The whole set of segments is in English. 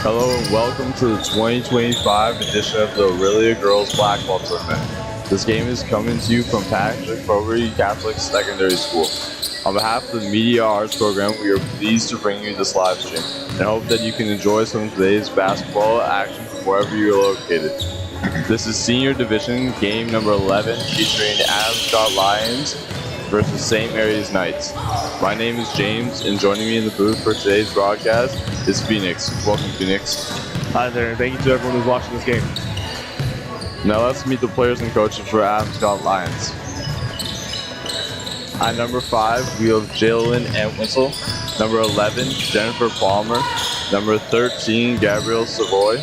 Hello and welcome to the 2025 edition of the Aurelia Girls Blackball Tournament. This game is coming to you from Patrick Fogarty Catholic Secondary School. On behalf of the Media Arts Program, we are pleased to bring you this live stream and hope that you can enjoy some of today's basketball action from wherever you're located. This is Senior Division game number 11 featuring Adams Scott Lions versus St. Mary's Knights. My name is James, and joining me in the booth for today's broadcast is Phoenix. Welcome, Phoenix. Hi there, and thank you to everyone who's watching this game. Now let's meet the players and coaches for Adams Scott Lions. At number 5, we have Jalen Entwistle. Number 11, Jennifer Palmer. Number 13, Gabrielle Savoy.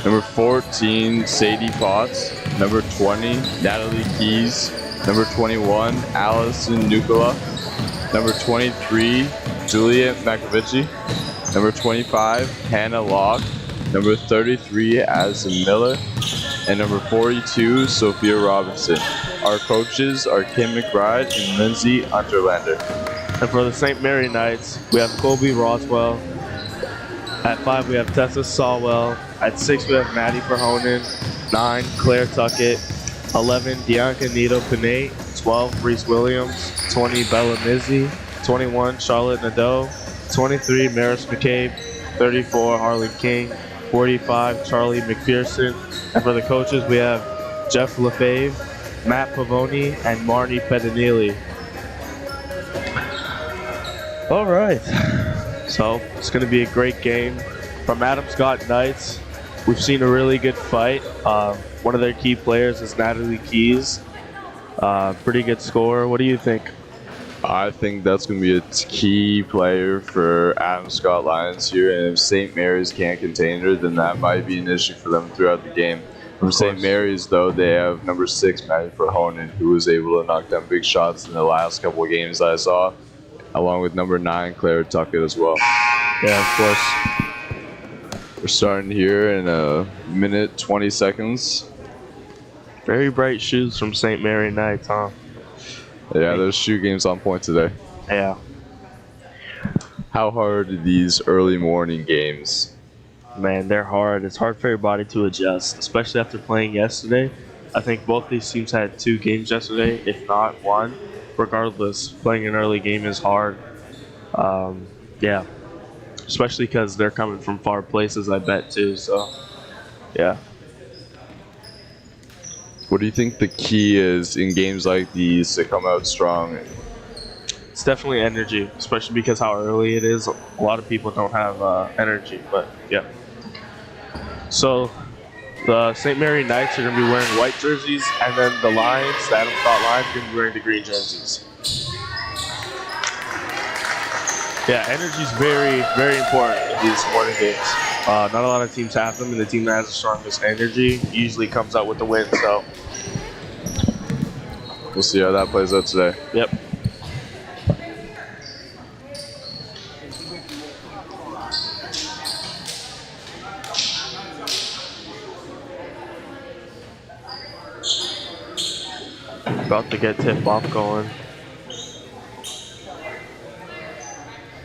Number 14, Sadie Potts. Number 20, Natalie Keys. Number 21, Allison Nukola. Number 23, Juliet Makovici. Number 25, Hannah Locke. Number 33, Addison Miller. And number 42, Sophia Robinson. Our coaches are Kim McBride and Lindsay Unterlander. And for the St. Mary Knights, we have Colby Roswell. At 5, we have Tessa Sawwell. At 6, we have Maddie Verhonen. 9, Claire Tuckett. 11, Bianca Nito Panay. 12, Reese Williams. 20, Bella Mizzi. 21, Charlotte Nadeau. 23, Maris McCabe. 34, Harlan King. 45, Charlie McPherson. And for the coaches, we have Jeff Lefebvre, Matt Pavoni, and Marnie Pedinelli. All right. So it's going to be a great game. From Adams Scott Knights, we've seen a really good fight. One of their key players is Natalie Keys. Pretty good scorer. What do you think? I think that's going to be a key player for Adams Scott Lions here, and if St. Mary's can't contain her, then that might be an issue for them throughout the game. From St. Mary's, though, they have number 6, Maddie Verhonen, who was able to knock down big shots in the last couple of games that I saw, along with number 9, Claire Tuckett as well. Yeah, of course. We're starting here in a minute, 20 seconds. Very bright shoes from St. Mary Knights, huh? Yeah, those shoe games on point today. Yeah. How hard are these early morning games? Man, they're hard. It's hard for your body to adjust, especially after playing yesterday. I think both these teams had 2 games yesterday, if not 1. Regardless, playing an early game is hard. Yeah. Especially because they're coming from far places, I bet, too. So, yeah. What do you think the key is in games like these to come out strong? It's definitely energy, especially because how early it is. A lot of people don't have energy, but yeah. So the St. Mary Knights are going to be wearing white jerseys, and then the Lions, the Adams Scott Lions, are going to be wearing the green jerseys. Yeah, energy is very, very important in these morning games. Not a lot of teams have them, and the team that has the strongest energy usually comes out with the win. So we'll see how that plays out today. Yep. About to get tip-off going.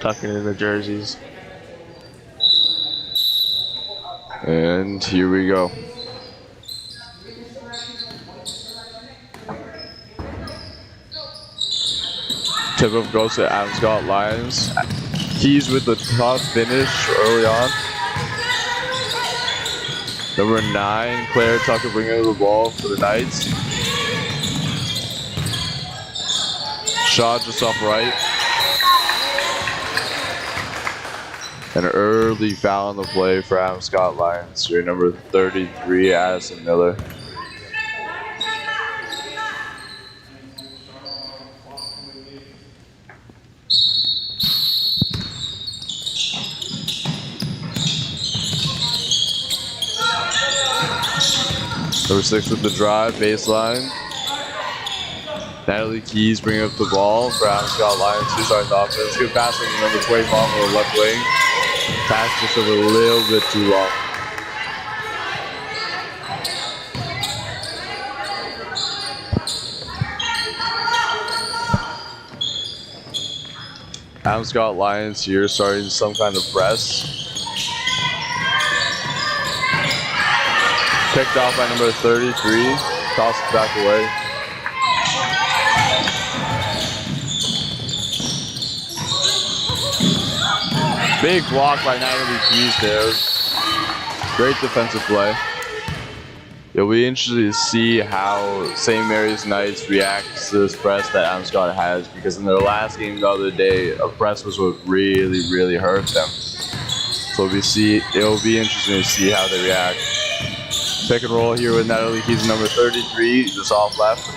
Tucking in the jerseys. And here we go. Tip-off goes to Adams Scott Lions. Keys with the tough finish early on. Number 9, Claire Tucker bringing the ball for the Knights. Shot just off right. An early foul on the play for Adams Scott Lions. Here, number 33, Addison Miller. Number 6 with the drive, baseline. Natalie Keys bringing up the ball for Adams Scott Lions. 2 starting offense. Good passing from number 25 on the left wing. Pass just over a little bit too long. Adams Scott Lions here starting some kind of press. Picked off by number 33. Tossed it back away. Big block by Natalie Keys there. Great defensive play. It'll be interesting to see how St. Mary's Knights reacts to this press that Adam Scott has, because in their last game the other day, a press was what really hurt them. So it'll be interesting to see how they react. Pick and roll here with Natalie Keys, number 33, just off left.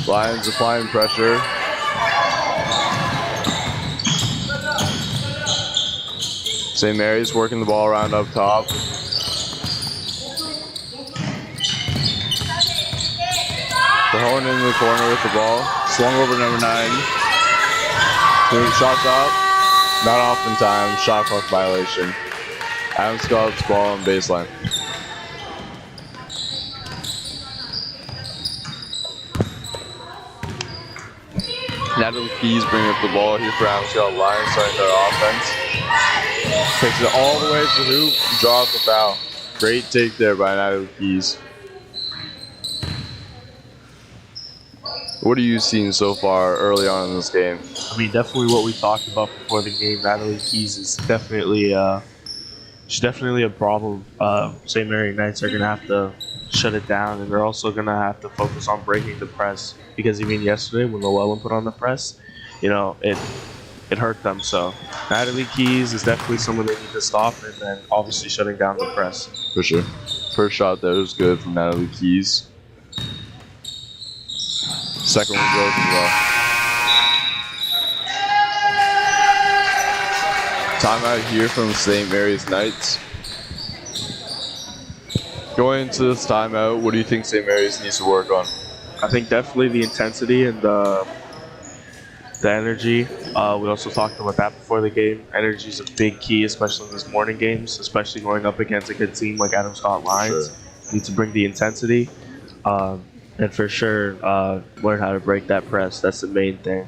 Lions applying pressure. St. Mary's working the ball around up top. Mahone in the corner with the ball. Swung over number 9. Shots up. Not off in time. Shot clock violation. Adam Scott's ball on baseline. Natalie Keys bringing up the ball here for Adam Scott Lions, starting their offense. Takes it all the way to the hoop, draws the foul. Great take there by Natalie Keys. What are you seeing so far early on in this game? I mean, definitely what we talked about before the game. Natalie Keys is definitely she's definitely a problem. St. Mary Knights are gonna have to shut it down, and they're also gonna have to focus on breaking the press, because even yesterday when Llewellyn put on the press, it hurt them. So Natalie Keys is definitely someone they need to stop, and then obviously shutting down the press. For sure. First shot there was good from Natalie Keys. Second one goes as well. Timeout here from St. Mary's Knights. Going into this timeout, what do you think St. Mary's needs to work on? I think definitely the intensity and the energy. We also talked about that before the game. Energy is a big key, especially in these morning games, especially going up against a good team like Adam Scott Lions. Sure. Need to bring the intensity. And for sure, learn how to break that press. That's the main thing.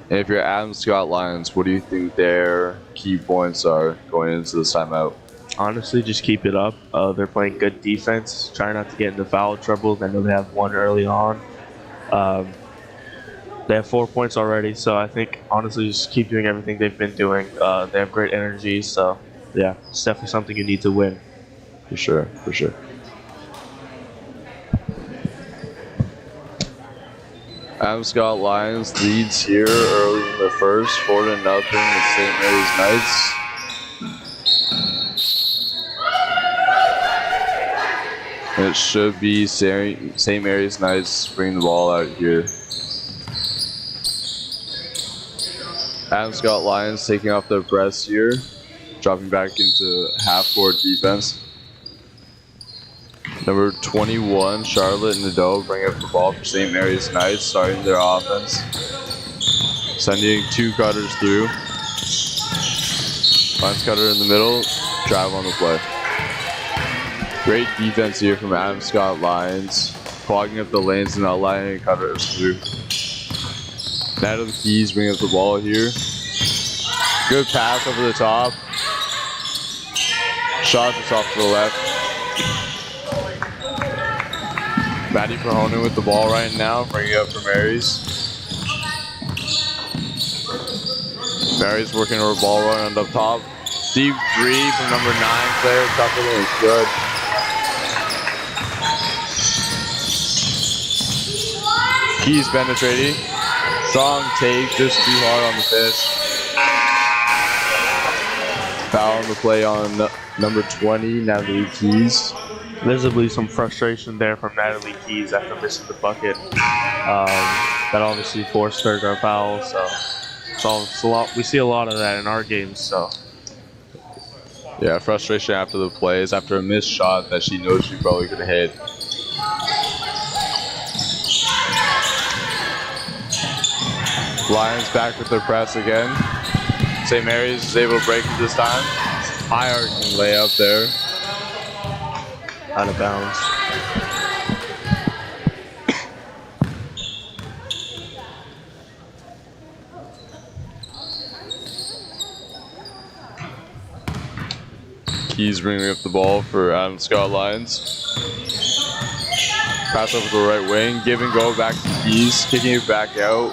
And if you're Adam Scott Lions, what do you think their key points are going into this timeout? Honestly, just keep it up. They're playing good defense. Try not to get into foul trouble. I know they have one early on. They have 4 points already, so I think, honestly, just keep doing everything they've been doing. They have great energy, so, yeah, it's definitely something you need to win. For sure, for sure. Adam Scott Lions leads here early in the first, 4-0 with St. Mary's Knights. And it should be St. Mary's Knights bringing the ball out here. Adam Scott Lions taking off their press here, dropping back into half-court defense. Number 21, Charlotte Nadeau, bringing up the ball for St. Mary's Knights, starting their offense. Sending 2 cutters through. Finds cutter in the middle, drive on the play. Great defense here from Adam Scott Lions, clogging up the lanes and not allowing any cutters through. Natalie Keys bringing up the ball here. Good pass over the top. Shot just off to the left. Maddie Perhonen with the ball right now, bringing it up for Mary's. Mary's working her ball run up top. Deep 3 from number 9, Claire Tucker is good. Keys penetrating. Strong take, just too hard on the fish. Foul on the play on number 20, Natalie Keys. Visibly some frustration there from Natalie Keys after missing the bucket. That obviously forced her to foul, so it's a lot. We see a lot of that in our games, so. Yeah, frustration after the plays, after a missed shot that she knows she probably could have hit. Lions back with their press again. St. Mary's is able to break it this time. High arcing layup there. Out of bounds. Keys bringing up the ball for Adam Scott Lions. Pass over to the right wing. Give and go back to Keys. Kicking it back out.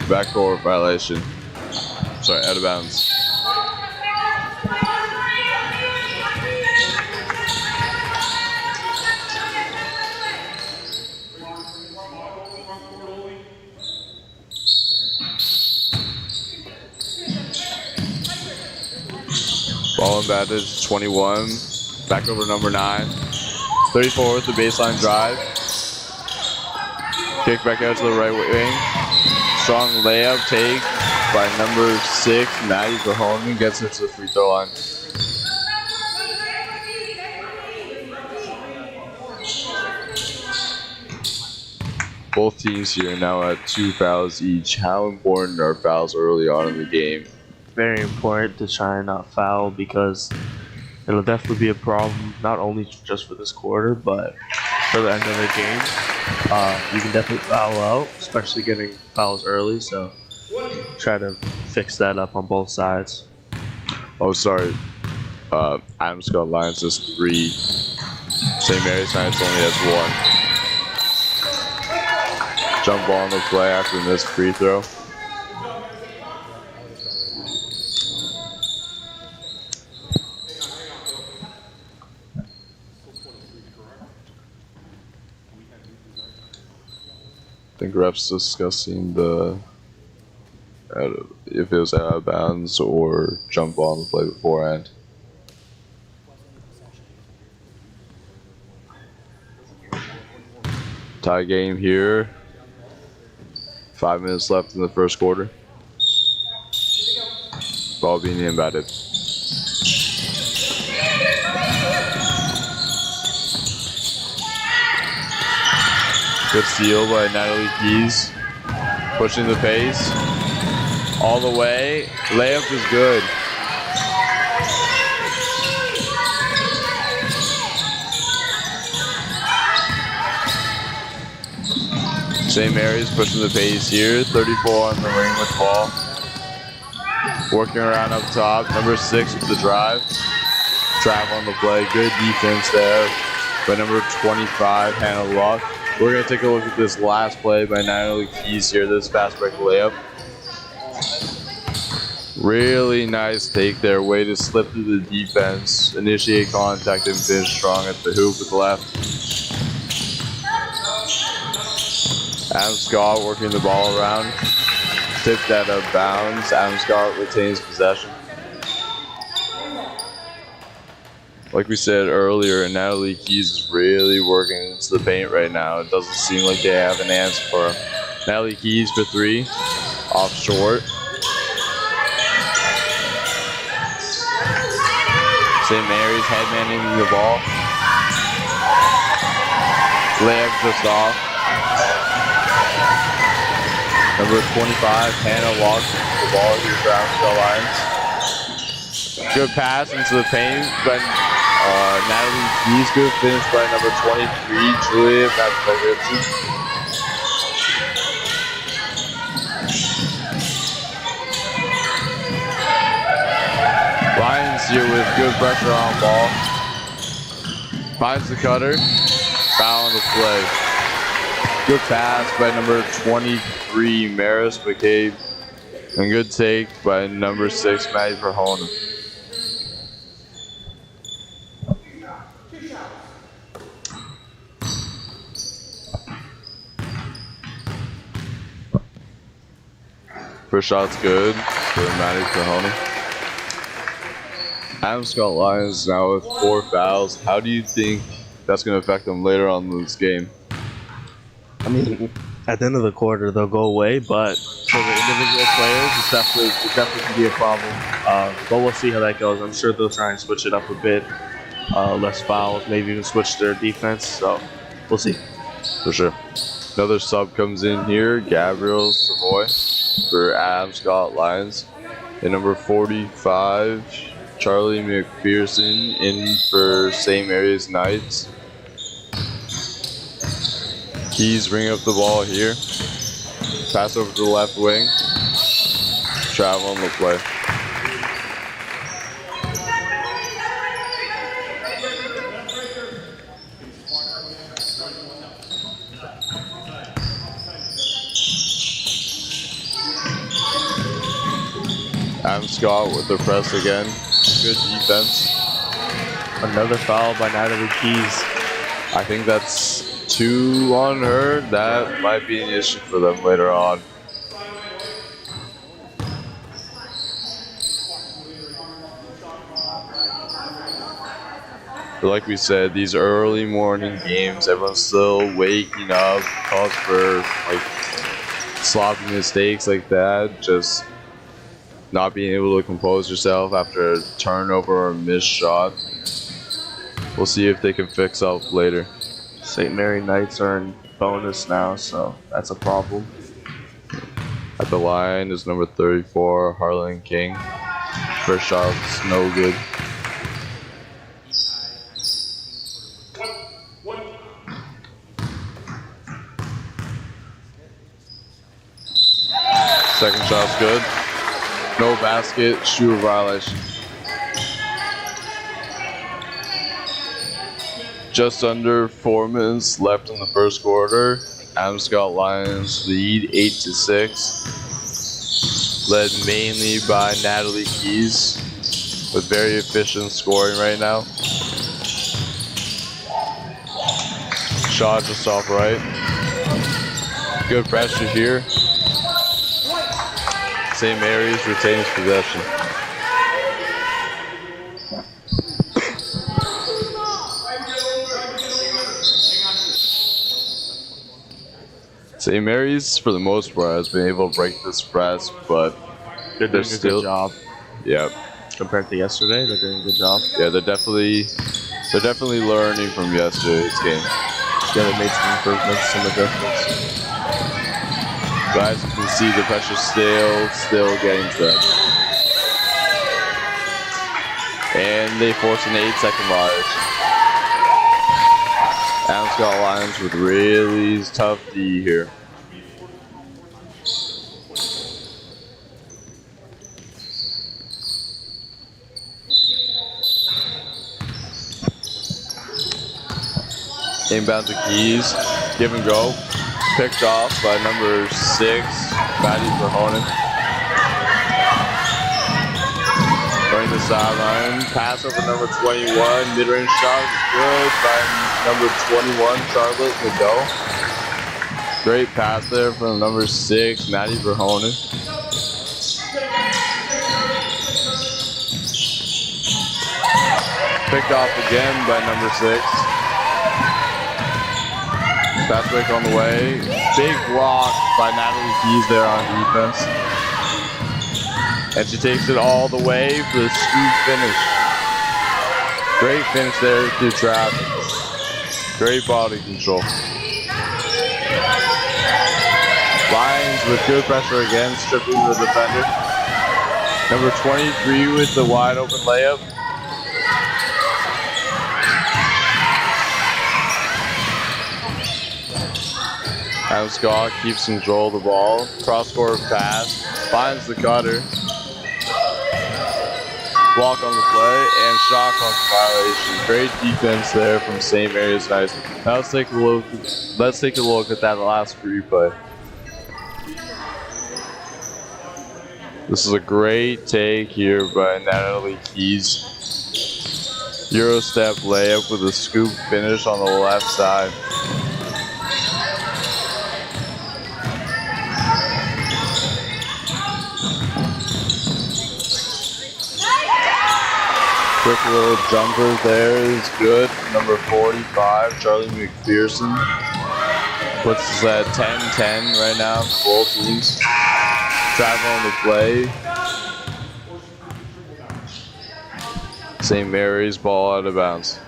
Backcourt violation. Sorry, out of bounds. Ball inbounded, 21. Back over to number 9. 34 with the baseline drive. Kick back out to the right wing. Strong layup take by number 6, Maddie Verhoeven. Gets it to the free throw line. Both teams here now at 2 fouls each. How important are fouls early on in the game? Very important to try and not foul because it'll definitely be a problem, not only just for this quarter, but for the end of the game. You can definitely foul out, especially getting fouls early, so try to fix that up on both sides. Oh, sorry. Adam Scott Lions has 3. St. Mary's Knights only has 1. Jump ball on the play after this free throw. I think refs discussing if it was out of bounds or jump ball on the play beforehand. Tie game here. 5 minutes left in the first quarter. Ball being inbounded. Good steal by Natalie Keys. Pushing the pace. All the way. Layup is good. St. Mary's pushing the pace here. 34 on the wing with the ball. Working around up top. Number 6 with the drive. Travel on the play. Good defense there by number 25, Hannah Luck. We're going to take a look at this last play by Natalie Keys here. This fast break layup. Really nice take there. Way to slip through the defense. Initiate contact and finish strong at the hoop with the left. Adam Scott working the ball around. Tipped out of bounds. Adam Scott retains possession. Like we said earlier, Natalie Keys is really working into the paint right now. It doesn't seem like they have an answer for him. Natalie Keys for 3. Off short. St. Mary's headmanning the ball. Layup just off. Number 25, Hannah walks the ball here for Scott Lions. Good pass into the paint, but Natalie Keys, good finish by number 23, Julia Matkovitson. Lions here with good pressure on ball. Finds the cutter. Foul on the play. Good pass by number 23, Maris McCabe. And good take by number 6, Maddie Verhoeven. First shot's good for Maddie Verhoeven. Adam Scott Lions now with 4 fouls. How do you think that's going to affect them later on in this game? I mean, at the end of the quarter, they'll go away, but for the individual players, it definitely can be a problem. But we'll see how that goes. I'm sure they'll try and switch it up a bit. Less fouls, maybe even switch their defense. So we'll see. For sure. Another sub comes in here, Gabrielle Savoy for Adam Scott Lions. And number 45, Charlie McPherson in for St. Mary's Knights. Keys bring up the ball here. Pass over to the left wing. Travel on the play. Scott with the press again. Good defense. Another foul by Natalie Keys. I think that's 2 on her. That might be an issue for them later on. But like we said, these early morning games, everyone's still waking up, cause for like sloppy mistakes like that, just not being able to compose yourself after a turnover or a missed shot. We'll see if they can fix up later. St. Mary Knights are in bonus now, so that's a problem. At the line is number 34, Harlan King. First shot's no good. Second shot's good. No basket, shoot violation. Just under 4 minutes left in the first quarter. Adams Scott Lions lead 8-6. Led mainly by Natalie Keys with very efficient scoring right now. Shot just off right. Good pressure here. St. Mary's retains possession. St. Mary's, for the most part, has been able to break this press, but They're doing still a good job. Yeah, Compared to yesterday, they're doing a good job. yeah, they're definitely learning from yesterday's game. Yeah, they made some improvements, some adjustments. But as you can see, the pressure's still getting to them. And they force an 8-second violation. Adams Scott Lions with really tough D here. Inbound to Keys, give and go. Picked off by number 6, Maddie Verhonen. Going to the sideline, pass over number 21, mid-range shot is good by number 21, Charlotte Nadeau. Great pass there from number 6, Maddie Verhonen. Picked off again by number 6. Fast break on the way. Big block by Natalie Keys there on defense. And she takes it all the way for the scoop finish. Great finish there through traffic. Great body control. Lions with good pressure again, stripping the defender. Number 23 with the wide open layup. Adam Scott keeps control of the ball. Cross-court pass. Finds the cutter. Block on the play and shot clock violation. Great defense there from St. Mary's Knights. Now let's take a look at that last replay. This is a great take here by Natalie Keys. Euro step layup with a scoop finish on the left side. Quick little jumper there is good. Number 45, Charlie McPherson. Puts us at 10-10 right now, both teams. Travel on the play. St. Mary's ball out of bounds.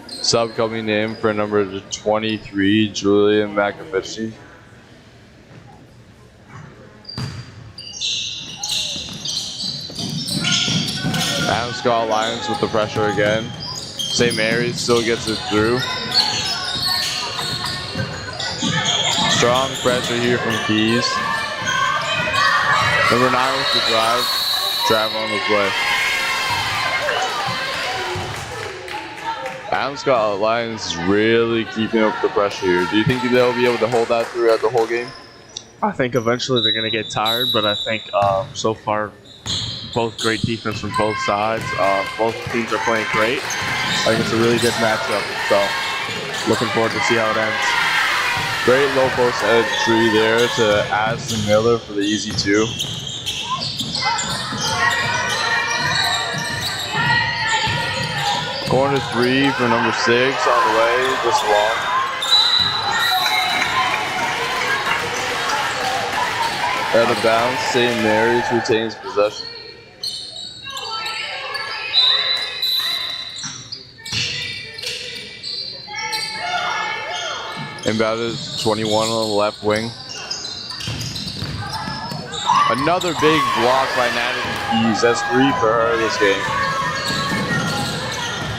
Sub coming in for number 23, Julian McAfee. Adam Scott Lions with the pressure again. St. Mary's still gets it through. Strong pressure here from Keys. Number 9 with the drive. Travel on the play. Adam Scott Lions is really keeping up the pressure here. Do you think they'll be able to hold that throughout the whole game? I think eventually they're going to get tired, but I think so far both great defense from both sides. Both teams are playing great. I think it's a really good matchup. So looking forward to see how it ends. Great low post entry there to Addison Miller for the easy 2. Corner 3 for number 6 on the way, just long. Out of bounds, St. Mary's retains possession. Inbound is 21 on the left wing. Another big block by Natalie Keys. That's 3 for her this game.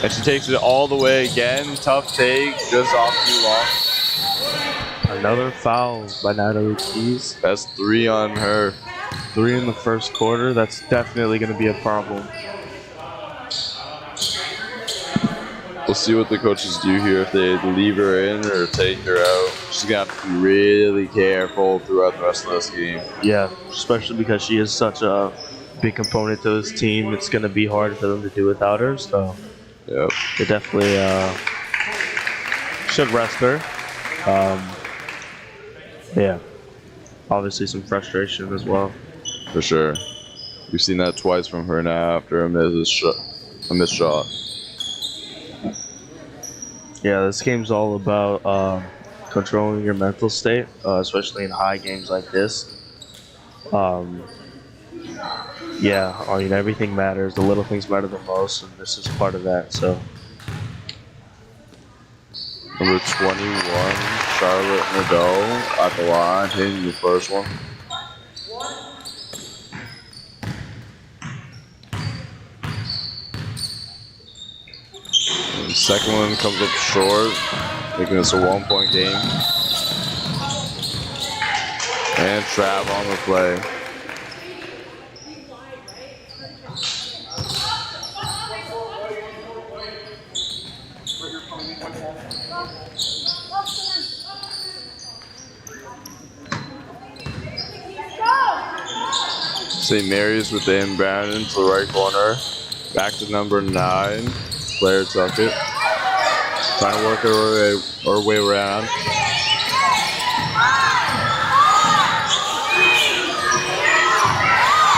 And she takes it all the way again. Tough take, just off too long. Another foul by Natalie Keys. That's 3 on her. 3 in the first quarter. That's definitely going to be a problem. We'll see what the coaches do here, if they leave her in or take her out. She's going to have to be really careful throughout the rest of this game. Yeah, especially because she is such a big component to this team. It's going to be hard for them to do without her. So yep. They definitely should rest her. Yeah, obviously some frustration as well. For sure. We've seen that twice from her now after a missed shot. Yeah, this game's all about controlling your mental state, especially in high games like this. Yeah, I mean, everything matters. The little things matter the most, and this is part of that. So, number 21, Charlotte Nadeau at the line, hitting the first one. And the second one comes up short, making this a 1-point game. And Trav on the play. St. Mary's with the inbound into the right corner. Back to number 9, Claire Tuckett. Trying to work her way around.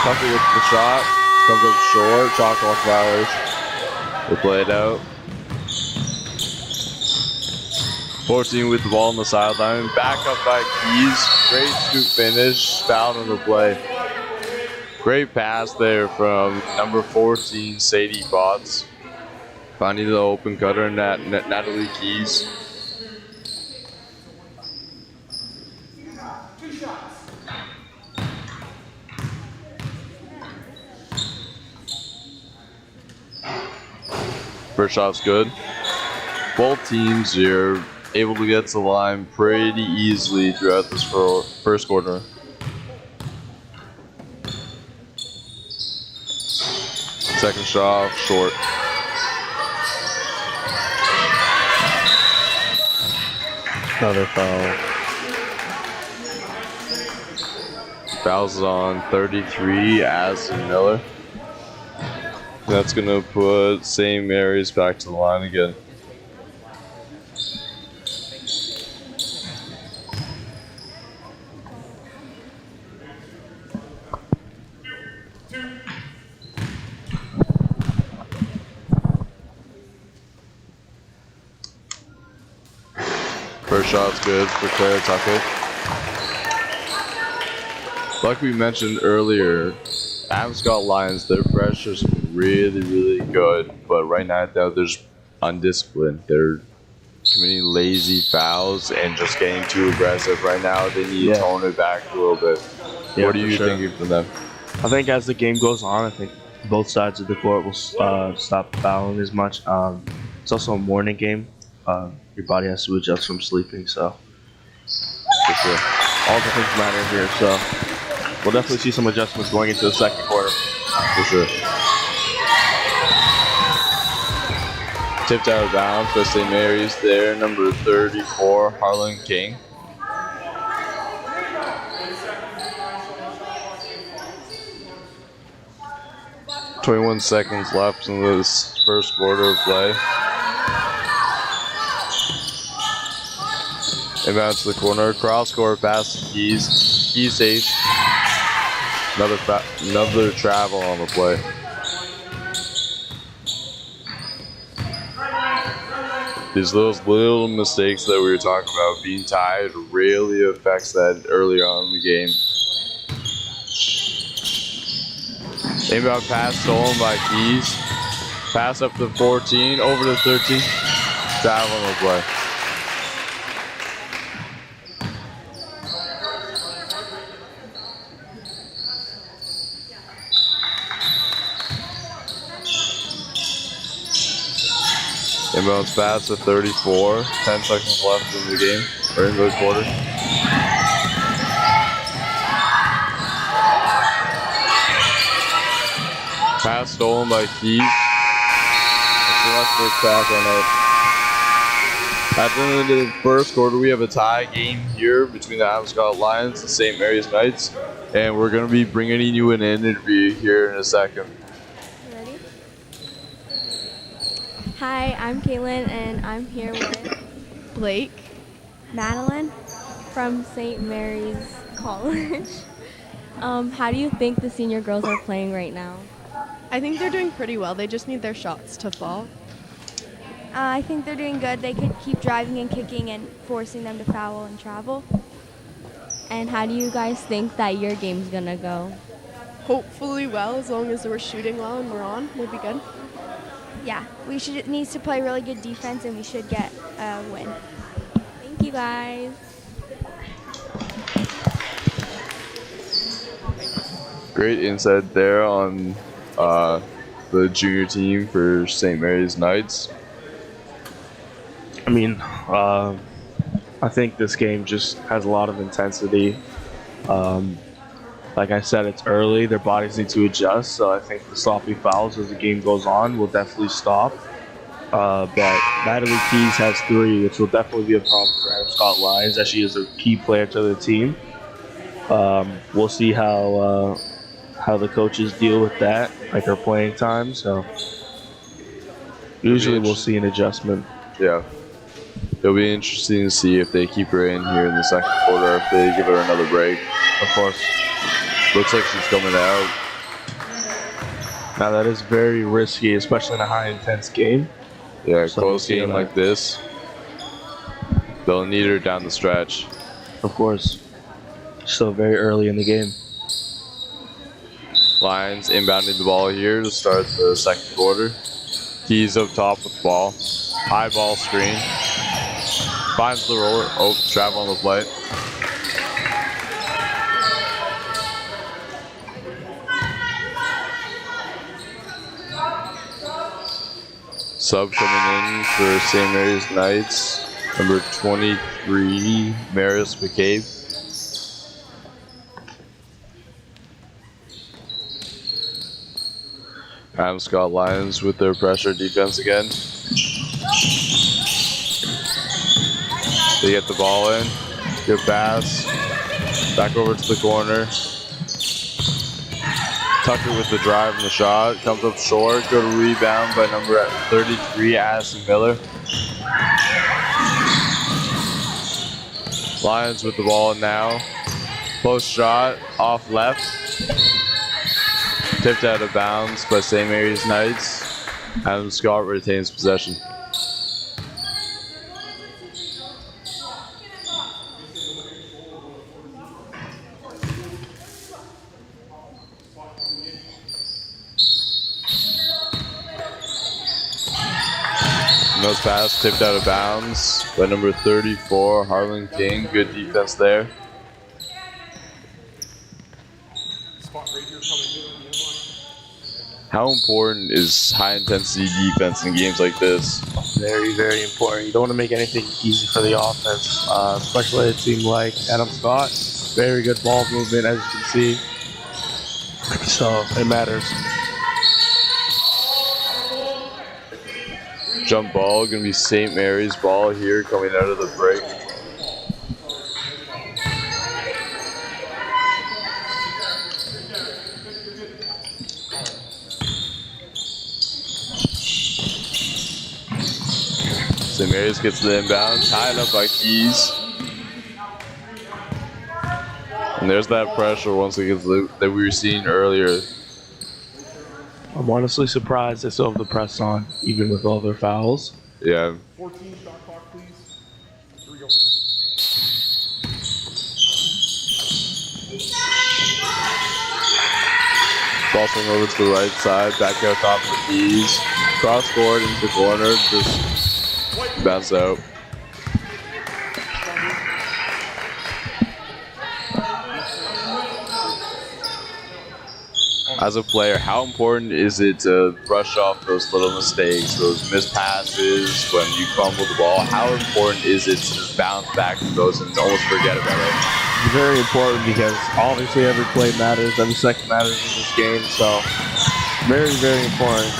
Tuckett with the shot. Comes up short. Shot clock Flowers. They play it out. 14 with the ball on the sideline. Back up by Keys. Great scoop finish. Foul on the play. Great pass there from number 14, Sadie Potts. Finding the open cutter, Natalie Keys. First shot's good. Both teams are able to get to the line pretty easily throughout this first quarter. Second shot, short. Another foul. Fouls on 33, Addison Miller. That's going to put St. Mary's back to the line again. First shot's good for Claire Tuckett. Like we mentioned earlier, Scott Lions, their pressure's really, really good, but right now they're just undisciplined. They're committing lazy fouls and just getting too aggressive right now. They need to tone it back a little bit. Yeah, what are you thinking from them? I think as the game goes on, I think both sides of the court will stop fouling as much. It's also a morning game. Your body has to adjust from sleeping, so for sure. All the things matter here, so we'll definitely see some adjustments going into the second quarter. For sure. Tipped out of bounds for St. Mary's there, number 34, Harlan King. 21 seconds left in this first quarter of play. Inbound to the corner, cross court pass to Keys. Keys safe. Another travel on the play. These little mistakes that we were talking about, being tied, really affects that earlier on in the game. Inbound pass stolen by Keys. Pass up to 14, over to 13. Travel on the play. Inbounds pass to 34. 10 seconds left in the game, or in the quarter. Pass stolen by Keys. That's the back on it. At the end of the first quarter, we have a tie game here between the Adams Scott Lions and St. Mary's Knights. And we're going to be bringing you an interview here in a second. Ready? Hi, I'm Caitlin, and I'm here with Blake. Madeline from St. Mary's College. How do you think the senior girls are playing right now? I think they're doing pretty well. They just need their shots to fall. I think they're doing good. They could keep driving and kicking and forcing them to foul and travel. And how do you guys think that your game's gonna go? Hopefully well, as long as we're shooting well and we're on, we'll be good. Yeah, we needs to play really good defense, and we should get a win. Thank you, guys. Great insight there on the junior team for St. Mary's Knights. I mean, I think this game just has a lot of intensity. Like I said, it's early. Their bodies need to adjust. So I think the sloppy fouls as the game goes on will definitely stop. But Natalie Keys has 3, which will definitely be a problem for Adams Scott Lions, as she is a key player to the team. We'll see how the coaches deal with that, like her playing time. So usually we'll see an adjustment. Yeah. It'll be interesting to see if they keep her in here in the second quarter, or if they give her another break. Of course. Looks like she's coming out. Now that is very risky, especially in a high intense game. Yeah, So close we'll game see like this. They'll need her down the stretch. Of course. Still very early in the game. Lions inbounding the ball here to start the second quarter. Keys up top with the ball. High ball screen. Finds the roller. Oh, travel on the play. Sub coming in for St. Mary's Knights. Number 23, Maris McCabe. Adams Scott Lions with their pressure defense again. They get the ball in. Good pass. Back over to the corner. Tucker with the drive and the shot. Comes up short. Good rebound by number 33, Addison Miller. Lions with the ball now. Post shot. Off left. Tipped out of bounds by St. Mary's Knights. Adams Scott retains possession. Nose pass tipped out of bounds by number 34, Harlan King. Good defense there. How important is high intensity defense in games like this? Very, very important. You don't want to make anything easy for the offense, especially a team like Adam Scott. Very good ball movement, as you can see. So it matters. Jump ball, gonna be St. Mary's ball here coming out of the break. Mary's gets the inbound, tied up by Keys. And there's that pressure once again that we were seeing earlier. I'm honestly surprised they still have the press on, even with all their fouls. Yeah. 14 shot clock, please. Here we go. Ball swing over to the right side, back out top for Keys. Cross court into the corner, just bounce out. As a player, how important is it to brush off those little mistakes, those missed passes, when you fumble the ball? How important is it to just bounce back from those and almost forget about it? It's very important because obviously every play matters, every second matters in this game, so very, very important.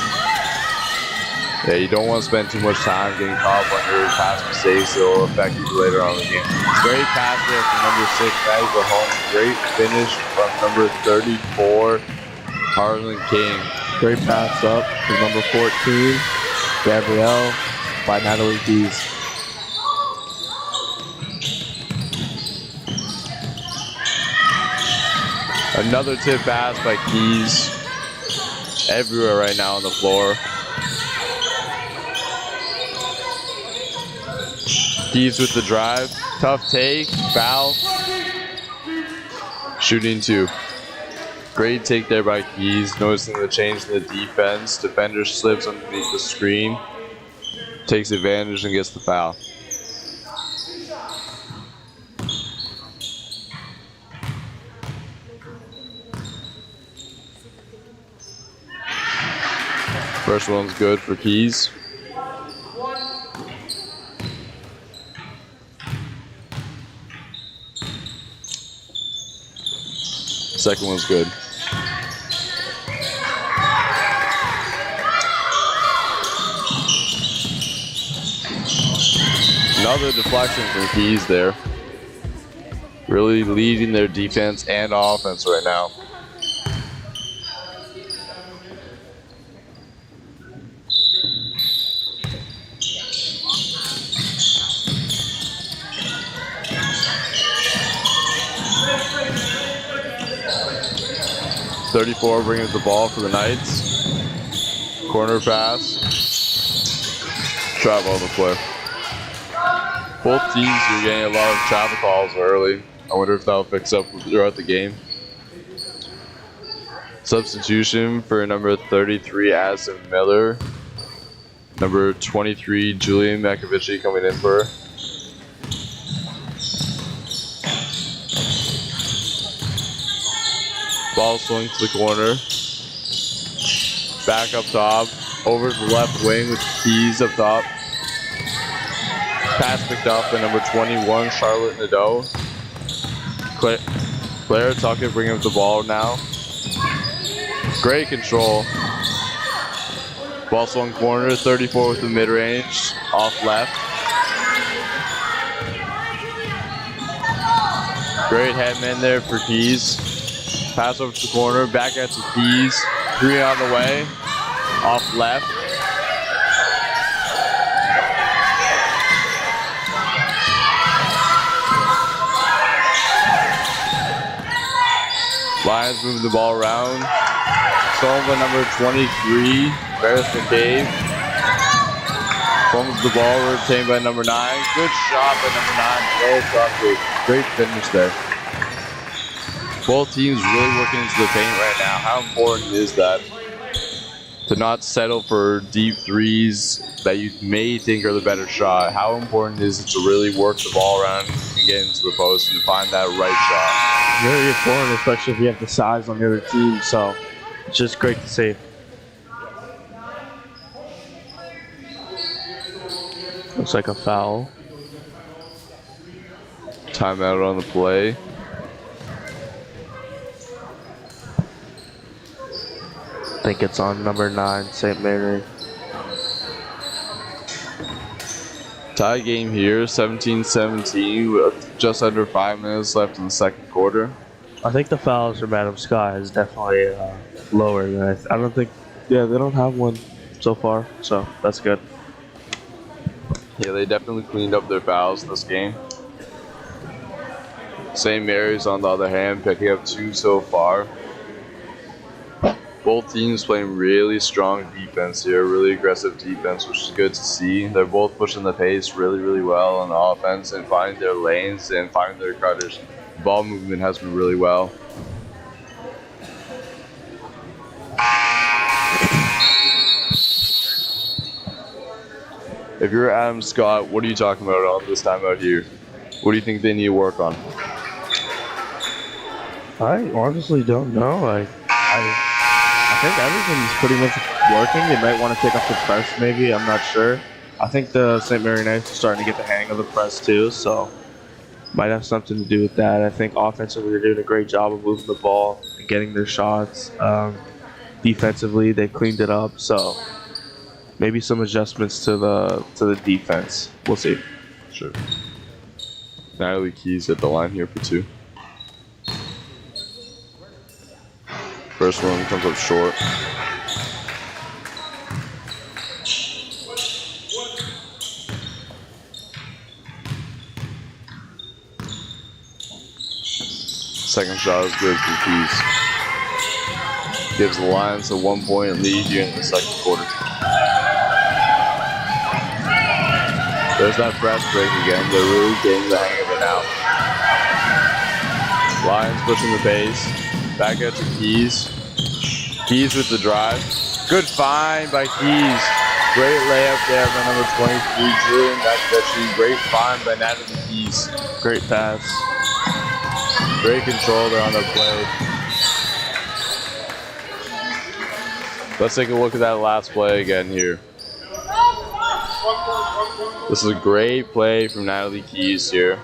Yeah, you don't want to spend too much time getting caught up on your past mistakes. It'll affect you later on in the game. Great pass there from number 6, Maddie for home. Great finish from number 34, Harlan King. Great pass up to number 14, Gabrielle, by Natalie Keys. Another tip pass by Keys. Everywhere right now on the floor. Keys with the drive. Tough take. Foul. Shooting 2. Great take there by Keys. Noticing the change in the defense. Defender slips underneath the screen. Takes advantage and gets the foul. First one's good for Keys. Second one's good. Another deflection from Keys there. Really leading their defense and offense right now. .34 brings the ball for the Knights. Corner pass. Travel on the play. Both teams are getting a lot of travel calls early. I wonder if that'll fix up throughout the game. Substitution for number 33, Addison Miller. Number 23, Julian Makovici coming in for her. Ball swing to the corner. Back up top. Over to the left wing with Keys up top. Pass picked up by number 21, Charlotte Nadeau. Claire Tuckett bringing up the ball now. Great control. Ball swung corner, 34 with the mid-range. Off left. Great headman there for Keys. Pass over to the corner, back out to Keys. 3 on the way. Off left. Lions moving the ball around. Stolen by number 23, Ferris McCabe. Fumbles the ball, retained by number 9. Good shot by number 9, Joel Tucker. Great finish there. Both teams really working into the paint right now. How important is that? To not settle for deep threes that you may think are the better shot. How important is it to really work the ball around and get into the post and find that right shot? Very important, especially if you have the size on the other team, so it's just great to see. Looks like a foul. Timeout on the play. I think it's on number 9, St. Mary. Tie game here, 17-17 with just under 5 minutes left in the second quarter. I think the fouls for Madam Sky is definitely lower than I don't think. Yeah, they don't have one so far, so that's good. Yeah, they definitely cleaned up their fouls this game. St. Mary's, on the other hand, picking up 2 so far. Both teams playing really strong defense here, really aggressive defense, which is good to see. They're both pushing the pace really, really well on offense and finding their lanes and finding their cutters. Ball movement has been really well. If you're Adam Scott, what are you talking about on this time out here? What do you think they need to work on? I honestly don't know. I think everything's pretty much working. They might want to take up the press, maybe. I'm not sure. I think the St. Mary Knights are starting to get the hang of the press too, so might have something to do with that. I think offensively they're doing a great job of moving the ball and getting their shots. Defensively they cleaned it up, so maybe some adjustments to the defense. We'll see. Sure. Natalie Keys at the line here for 2. First one comes up short. Second shot is good for Keys. Gives the Lions a 1-point lead here in the second quarter. There's that press break again. They're really getting the hang of it now. Lions pushing the pace. Back out to Keys. Keys with the drive. Good find by Keys. Great layup there by number 23, Julian Bakvechi. Great find by Natalie Keys. Great pass. Great control there on the play. Let's take a look at that last play again here. This is a great play from Natalie Keys here.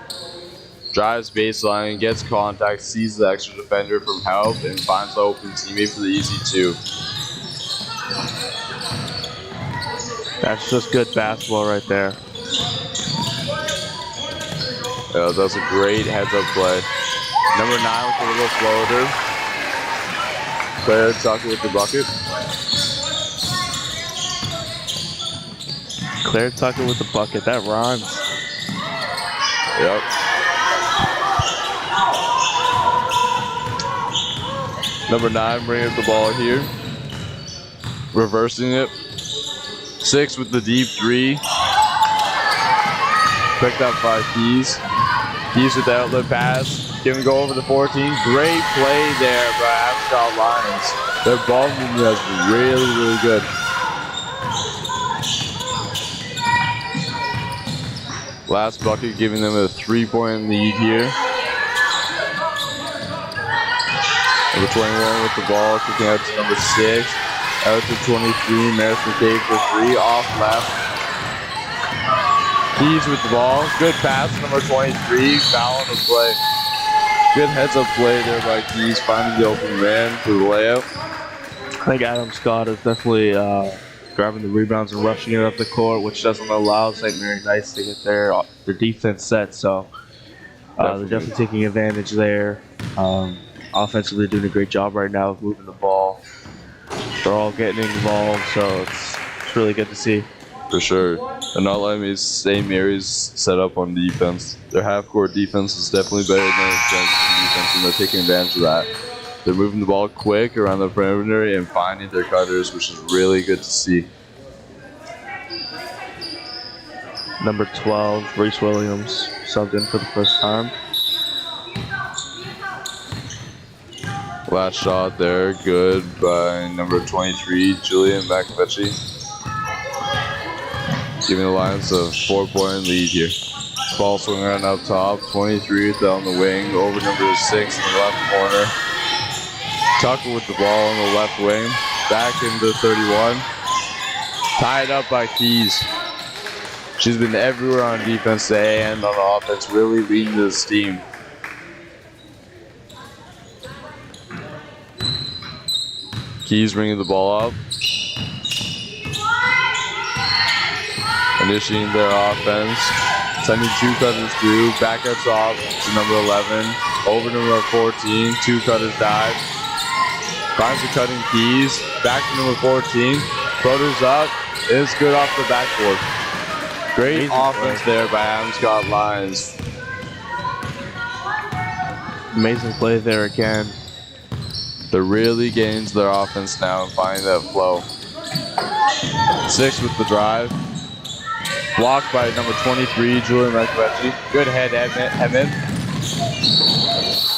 Drives baseline, gets contact, sees the extra defender from help, and finds the open teammate for the easy 2. That's just good basketball right there. Yeah, that's a great heads-up play. Number 9 with a little floater. Claire Tucker with the bucket. Claire Tucker with the bucket. That rhymes. Yep. Number 9 bringing up the ball here. Reversing it. 6 with the deep 3. Picked up by Keys. Keys with the outlet pass. Can go over the 14. Great play there by Ascot Lions. Their ball movement has been really, really good. Last bucket giving them a 3-point lead here. Number 21 with the ball, kicking out to number 6. Out to 23, Madison Cave for 3, off left. Keys with the ball, good pass, number 23, foul on the play. Good heads-up play there by Keys, finding the open man for the layup. I think Adam Scott is definitely grabbing the rebounds and rushing it up the court, which doesn't allow St. Mary Knights to get their defense set. So they're definitely taking advantage there. Offensively, doing a great job right now of moving the ball. They're all getting involved, so it's really good to see. For sure. And not letting St. Mary's set up on defense. Their half-court defense is definitely better than their defense, and they're taking advantage of that. They're moving the ball quick around the perimeter and finding their cutters, which is really good to see. Number 12, Reese Williams, subbed in for the first time. Last shot there, good by number 23, Julian Bakvechi. Giving the Lions a 4-point lead here. Ball swinging around up top, 23 down the wing, over number 6 in the left corner. Tucker with the ball on the left wing, back into 31. Tied up by Keys. She's been everywhere on defense today and on offense, really leading this team. Keys bringing the ball up. Initiating their offense. Sending 2 cutters through. Back up top to number 11. Over number 14. 2 cutters dive. Finds the cutting Keys. Back to number 14. Floaters up. It's good off the backboard. Great Amazing offense play. there by Adam Scott Lions. Amazing play there again. They're really getting into their offense now and finding that flow. 6 with the drive. Blocked by number 23, Julian Lecovetti. Good head, Edmund.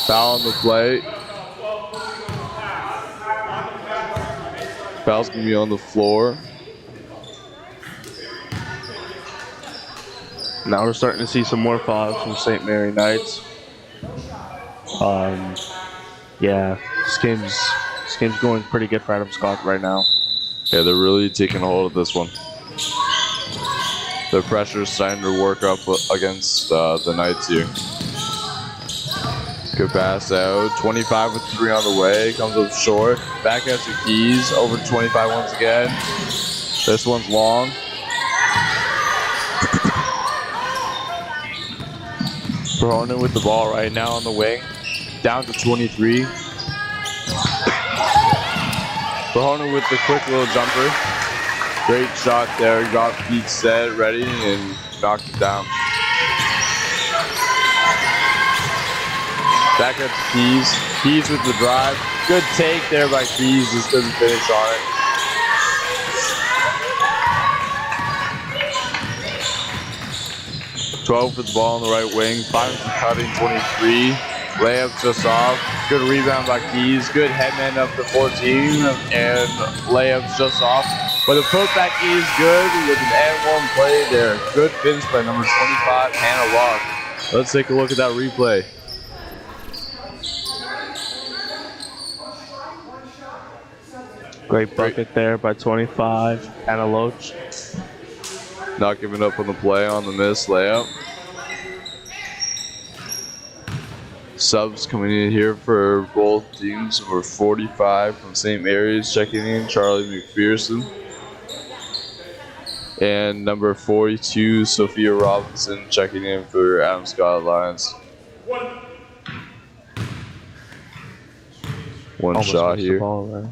Foul on the play. Foul's going to be on the floor. Now we're starting to see some more fouls from St. Mary Knights. Yeah, this game's going pretty good for Adam Scott right now. Yeah, they're really taking a hold of this one. The pressure is starting to work up against the Knights here. Good pass out. 25 with 3 on the way. Comes up short. Back out to Keys. Over to 25 once again. This one's long. Perhonen with the ball right now on the wing. Down to 23. Perhonen with the quick little jumper. Great shot there. Got feet set, ready, and knocked it down. Back up to Keys. Keys with the drive. Good take there by Keys. Just doesn't finish on it. .12 for the ball on the right wing. 5 for cutting, 23. Layup just off. Good rebound by Keys. Good headman up to 14. And layups just off. But the putback is good with an and 1 play there. Good finish by number 25, Hannah Locke. Let's take a look at that replay. Great bucket there by 25, Anna Loach. Not giving up on the play on the missed layup. Subs coming in here for both teams. Number 45 from St. Mary's checking in, Charlie McPherson. And number 42, Sophia Robinson checking in for Adam Scott Lions. One Almost shot missed the here. ball there.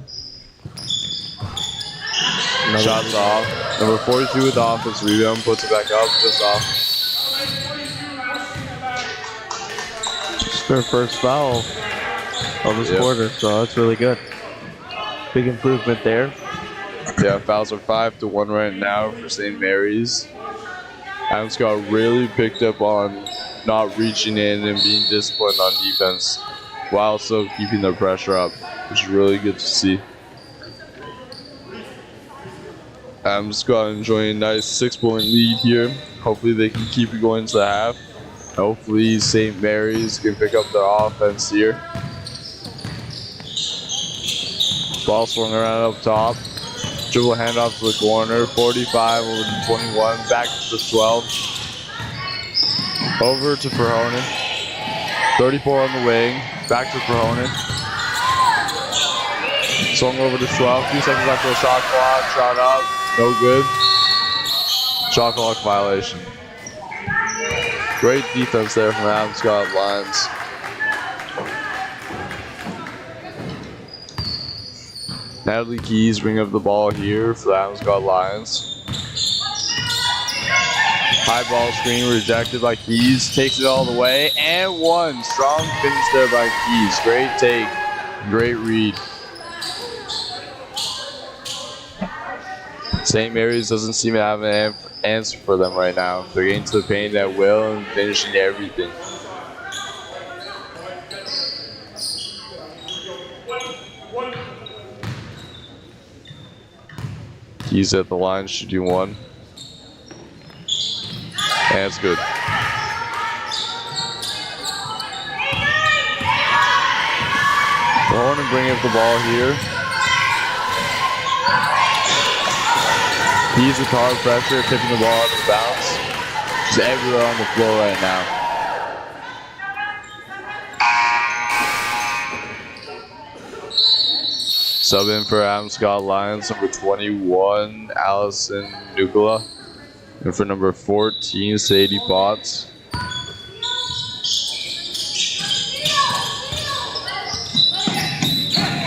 Shots off. Number 42 with the offense rebound, puts it back up, just off. It's their first foul of this quarter, so that's really good. Big improvement there. Yeah, fouls are 5-1 right now for St. Mary's. Adam Scott really picked up on not reaching in and being disciplined on defense while still keeping their pressure up, which is really good to see. Adam Scott enjoying a nice 6-point lead here. Hopefully they can keep it going to the half. Hopefully St. Mary's can pick up their offense here. Ball swung around up top. Dribble handoff to the corner. 45 over to 21. Back to the 12. Over to Perhonen. 34 on the wing. Back to Perhonen. Swung over to 12. 2 seconds left for a shot clock. Shot up. No good. Shot clock violation. Great defense there from Adam Scott Lions. Natalie Keys bringing up the ball here for the Adam Scott Lions. High ball screen rejected by Keys. Takes it all the way. And 1. Strong finish there by Keys. Great take. Great read. St. Mary's doesn't seem to have an answer for them right now. They're getting to the paint at will and finishing everything. Keys at the line, shooting 1. And it's good. Perhonen bringing up the ball here. Keys with hard pressure, tipping the ball out of bounds. Just everywhere on the floor right now. Sub in for Adam Scott Lions, number 21, Allison Nukola. And for number 14, Sadie Potts.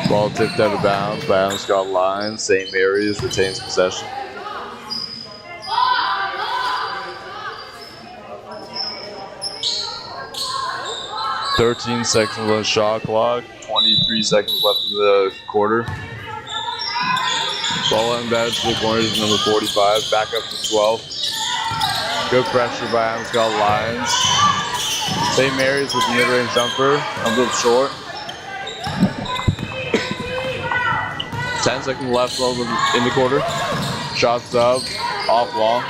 Ball tipped out of bounds by Adam Scott Lions. St. Mary's retains possession. 13 seconds on the shot clock. 23 seconds left in the quarter. Ball embedded to the corners, number 45. Back up to 12. Good pressure by Adams Scott Lions. St. Mary's with the mid-range jumper. Comes up short. 10 seconds left in the quarter. Shots up. Off long.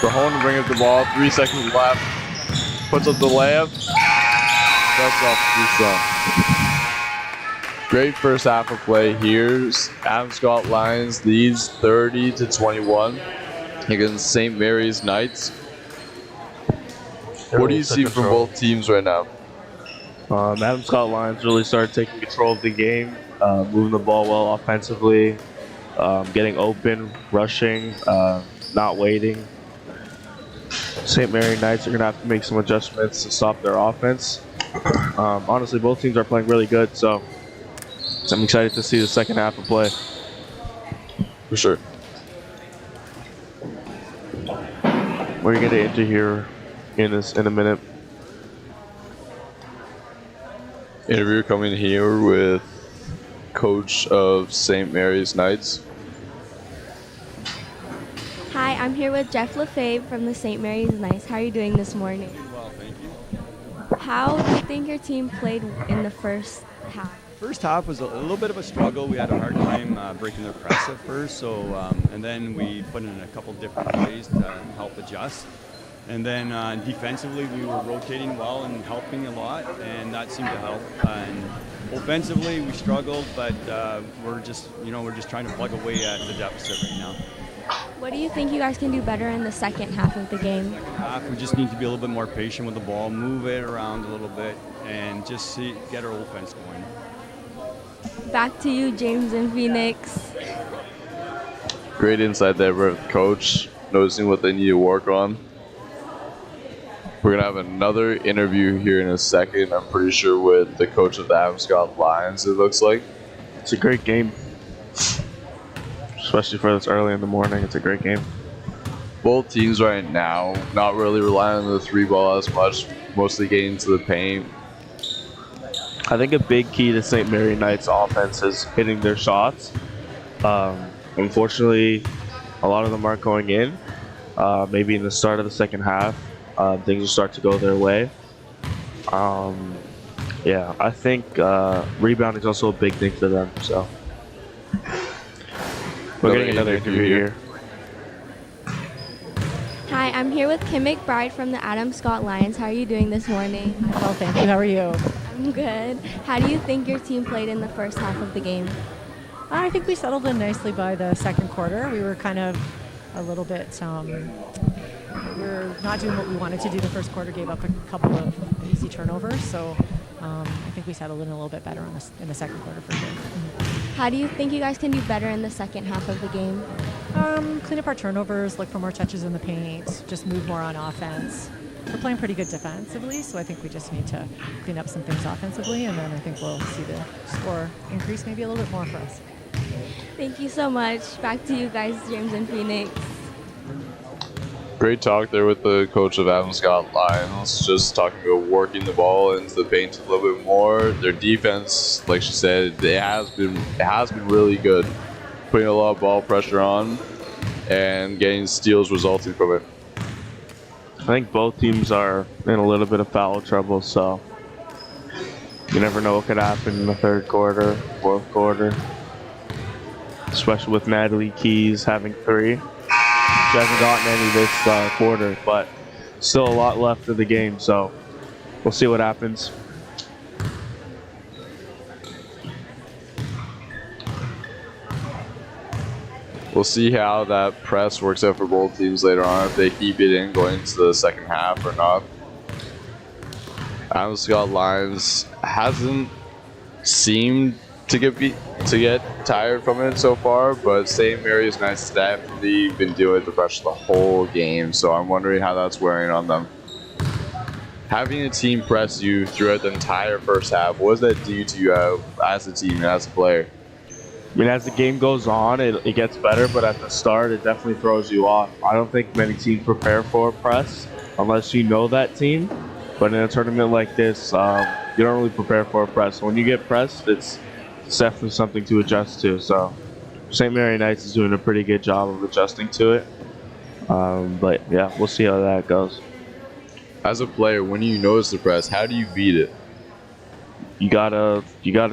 Rahone to bring up the ball. 3 seconds left. Puts up the layup. That's off too strong. Great first half of play here. Adams Scott Lions leads 30-21 against St. Mary's Knights. What do you see from both teams right now? Adams Scott Lions really started taking control of the game, moving the ball well offensively, getting open, rushing, not waiting. St. Mary Knights are going to have to make some adjustments to stop their offense. Honestly, both teams are playing really good, so I'm excited to see the second half of play. For sure. We're going to enter here in a minute. Interview coming here with coach of St. Mary's Knights. Hi, I'm here with Jeff Lefebvre from the St. Mary's Knights. How are you doing this morning? Well, thank you. How do you think your team played in the first half? First half was a little bit of a struggle. We had a hard time breaking their press at first, so and then we put in a couple different plays to help adjust. And then defensively, we were rotating well and helping a lot, and that seemed to help. And offensively, we struggled, but we're just trying to plug away at the deficit right now. What do you think you guys can do better in the second half of the game? Second half, we just need to be a little bit more patient with the ball, move it around a little bit, and just get our offense going. Back to you, James and Phoenix. Great insight there with coach, noticing what they need to work on. We're going to have another interview here in a second, I'm pretty sure, with the coach of the Adams Scott Lions, it looks like. It's a great game. Especially for this early in the morning, it's a great game. Both teams right now not really relying on the three ball as much, mostly getting to the paint. I think a big key to St. Mary Knights' offense is hitting their shots. Unfortunately, a lot of them aren't going in. Maybe in the start of the second half, things will start to go their way. Yeah, I think rebounding is also a big thing for them. So we're getting another interview here. Hi, I'm here with Kim McBride from the Adams Scott Lions. How are you doing this morning? Well, thank you. How are you? I'm good. How do you think your team played in the first half of the game? I think we settled in nicely by the second quarter. We were kind of a little bit, we were not doing what we wanted to do the first quarter, gave up a couple of easy turnovers. So I think we settled in a little bit better in the second quarter for sure. How do you think you guys can do better in the second half of the game? Clean up our turnovers, look for more touches in the paint, just move more on offense. We're playing pretty good defensively, so I think we just need to clean up some things offensively, and then I think we'll see the score increase maybe a little bit more for us. Thank you so much. Back to you guys, James and Phoenix. Great talk there with the coach of Adams Scott Lions, just talking about working the ball into the paint a little bit more. Their defense, like she said, it has been really good, putting a lot of ball pressure on and getting steals resulting from it. I think both teams are in a little bit of foul trouble, so you never know what could happen in the third quarter, fourth quarter, especially with Natalie Keys having 3. She hasn't gotten any this quarter, but still a lot left of the game, so we'll see what happens. We'll see how that press works out for both teams later on, if they keep it in going into the second half or not. Adams Scott Lions hasn't seemed to get tired from it so far, but St. Mary's Knights definitely been dealing with the pressure the whole game, so I'm wondering how that's wearing on them. Having a team press you throughout the entire first half, what does that do to you as a team and as a player? I mean, as the game goes on, it gets better, but at the start, it definitely throws you off. I don't think many teams prepare for a press unless you know that team. But in a tournament like this, you don't really prepare for a press. When you get pressed, it's definitely something to adjust to. So St. Mary Knights is doing a pretty good job of adjusting to it. But yeah, we'll see how that goes. As a player, when you notice the press, how do you beat it? You gotta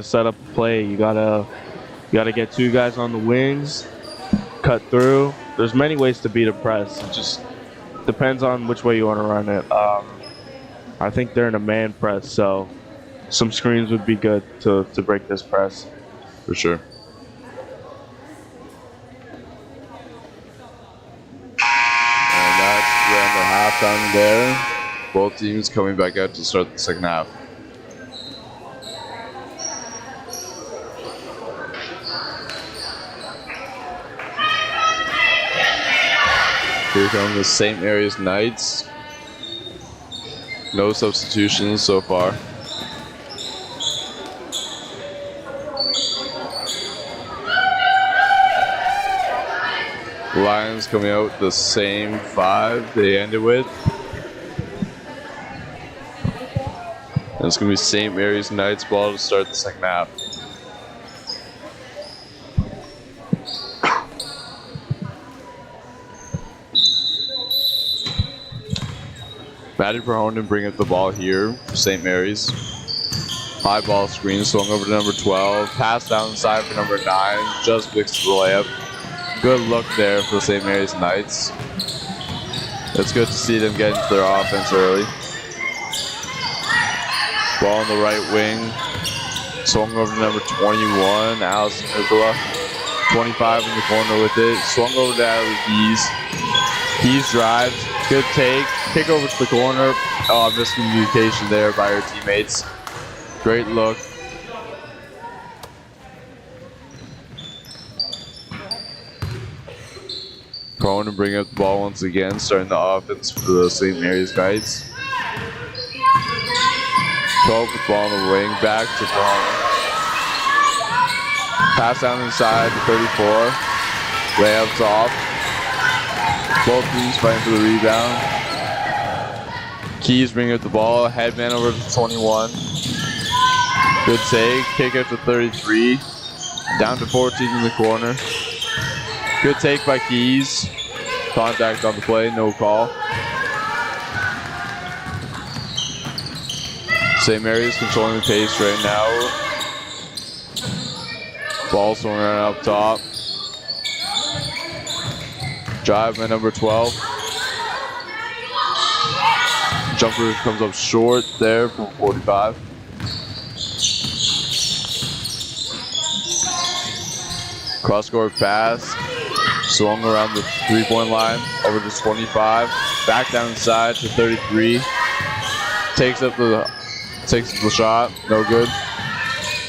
set up a play. You gotta get two guys on the wings, cut through. There's many ways to beat a press. It just depends on which way you want to run it. I think they're in a man press, so some screens would be good to break this press. For sure. And that's the end of halftime there. Both teams coming back out to start the second half. Here come the St. Mary's Knights. No substitutions so far. Lions coming out the same 5 they ended with. And it's going to be St. Mary's Knights ball to start the second half. Maddie Perhonen bring up the ball here for St. Mary's. High ball screen swung over to number 12. Pass down the side for number 9. Just mixed the layup. Good look there for the St. Mary's Knights. It's good to see them get into their offense early. Ball on the right wing. Swung over to number 21, Allison Nicola. 25 in the corner with it. Swung over to Adley Keys. Keys drives. Good take. Kick over to the corner. Oh, miscommunication there by her teammates. Great look. Prone to bring up the ball once again, starting the offense for the St. Mary's Knights. 12 with the ball on the wing, back to Prone. Pass down inside to 34. Layups off. Both teams fighting for the rebound. Keys bring up the ball, headman over to 21. Good take, kick out to 33. Down to 14 in the corner. Good take by Keys. Contact on the play, no call. St. Mary's controlling the pace right now. Ball swung right up top. Drive by number 12. Jumper comes up short there from 45. Cross-court pass. Swung around the three-point line, over to 25. Back down inside to 33. Takes up the shot, no good.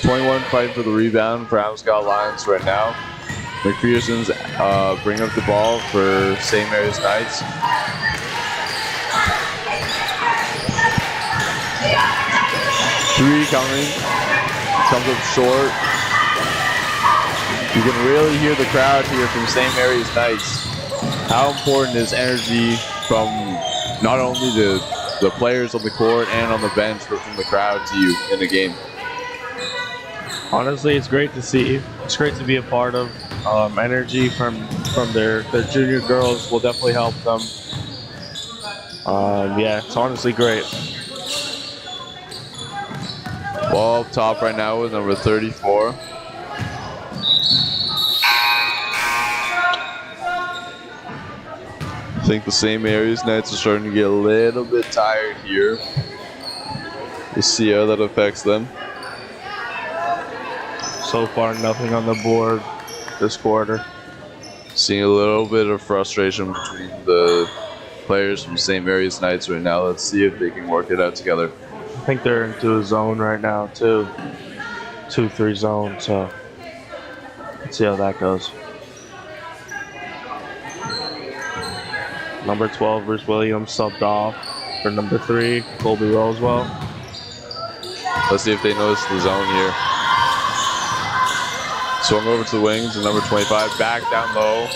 21 fighting for the rebound for Amscott Lions right now. McPherson's bring up the ball for St. Mary's Knights. Three coming, comes up short. You can really hear the crowd here from St. Mary's Knights. How important is energy from not only the players on the court and on the bench, but from the crowd to you in the game? Honestly, it's great to see. It's great to be a part of. Energy from their junior girls will definitely help them. Yeah, it's honestly great. Ball up top right now with number 34. I think the St. Mary's Knights are starting to get a little bit tired here. We'll see how that affects them. So far, nothing on the board this quarter. Seeing a little bit of frustration between the players from St. Mary's Knights right now. Let's see if they can work it out together. I think they're into a zone right now, too. 2-3 zone, so let's see how that goes. Number 12, Bruce Williams, subbed off for number 3, Colby Rosewell. Let's see if they notice the zone here. Swung over to the wings, and number 25 back down low.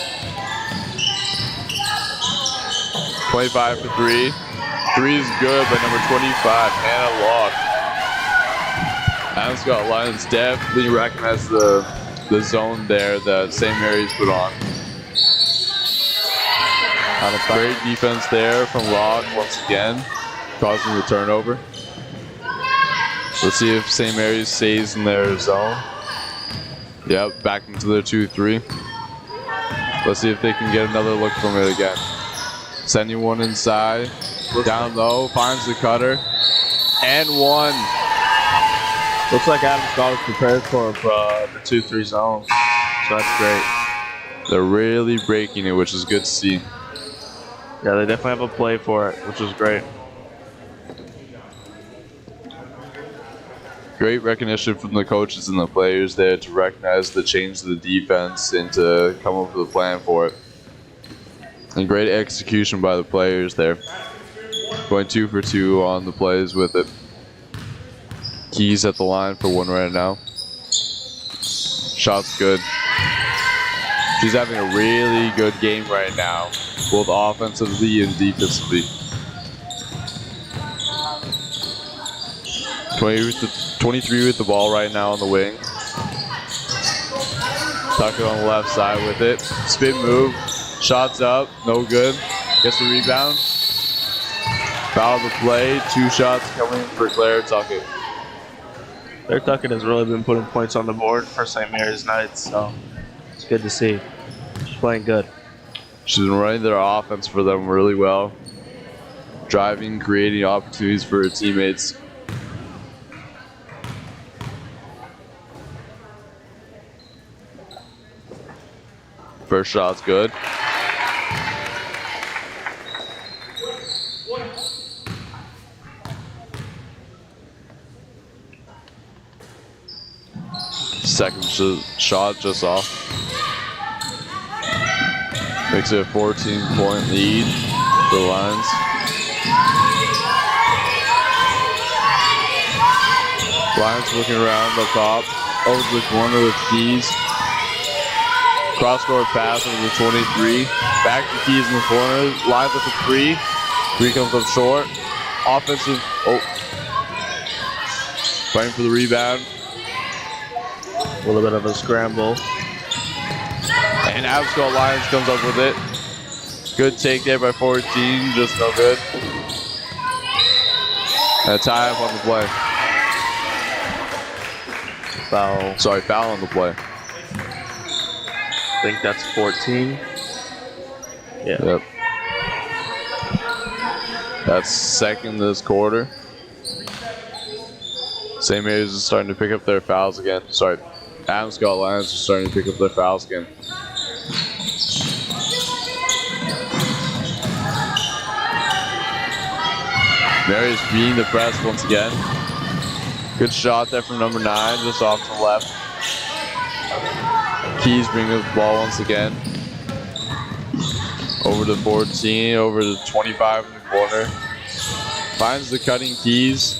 25 for three. Three is good, but number 25, Hannah Locke. Adam Scott Lions definitely recognize the zone there that St. Mary's put on. Great defense there from Locke once again, causing the turnover. Let's see if St. Mary's stays in their zone. Yep, back into their 2-3. Let's see if they can get another look from it again. Sending one inside, down low, finds the cutter, and one. Looks like Adam Scott was prepared for the 2-3 zone, so that's great. They're really breaking it, which is good to see. Yeah, they definitely have a play for it, which is great. Great recognition from the coaches and the players there to recognize the change to the defense and to come up with a plan for it. And great execution by the players there. Going 2 for 2 on the plays with it. Keys at the line for one right now. Shot's good. She's having a really good game right now, both offensively and defensively. 23 with the ball right now on the wing. Tucker on the left side with it. Spin move. Shots up. No good. Gets the rebound. Foul the play. 2 shots coming for Claire Tuckett. Claire Tuckett has really been putting points on the board for St. Mary's Knights, so it's good to see. She's playing good. She's been running their offense for them really well. Driving, creating opportunities for her teammates. First shot's good. Second shot just off. Makes it a 14-point lead for the Lions. Lions looking around up top. Over to the corner with Keys. Cross-court pass over the 23. Back to Keys in the corner. Lions with the 3. 3 comes up short. Offensive. Oh. Fighting for the rebound. A little bit of a scramble. And Abscott Lions comes up with it. Good take there by 14. Just no good. And a tie up on the play. Foul. Sorry, foul on the play. I think that's 14. Yeah. Yep. That's second this quarter. St. Mary's is starting to pick up their fouls again. Sorry, Adam Scott Lions are starting to pick up their fouls again. Mary's beating the press once again. Good shot there from number 9, just off to the left. Keys bringing up the ball once again. Over to 14, over to 25 in the corner. Finds the cutting Keys.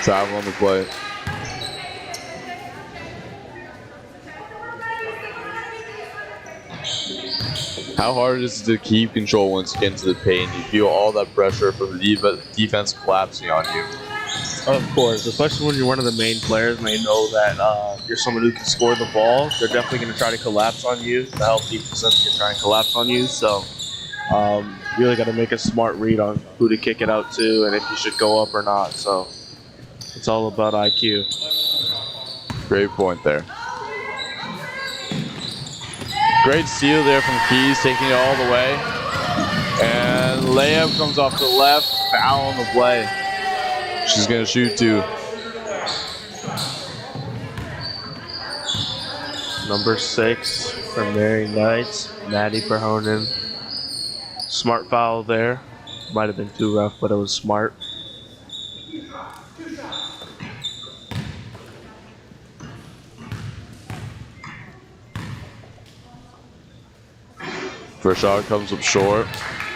Travel on the play. How hard is it to keep control once you get into the paint? You feel all that pressure from the defense collapsing on you. Of course, especially when you're one of the main players and they know that you're someone who can score the ball. They're definitely going to try to collapse on you. The help defense can try and collapse on you. So you really got to make a smart read on who to kick it out to and if you should go up or not. So it's all about IQ. Great point there. Great steal there from Keys, taking it all the way. And layup comes off the left, foul on the play. She's going to shoot 2. Number 6 for Mary Knights, Maddie Perhonen. Smart foul there. Might have been too rough, but it was smart. First shot comes up short.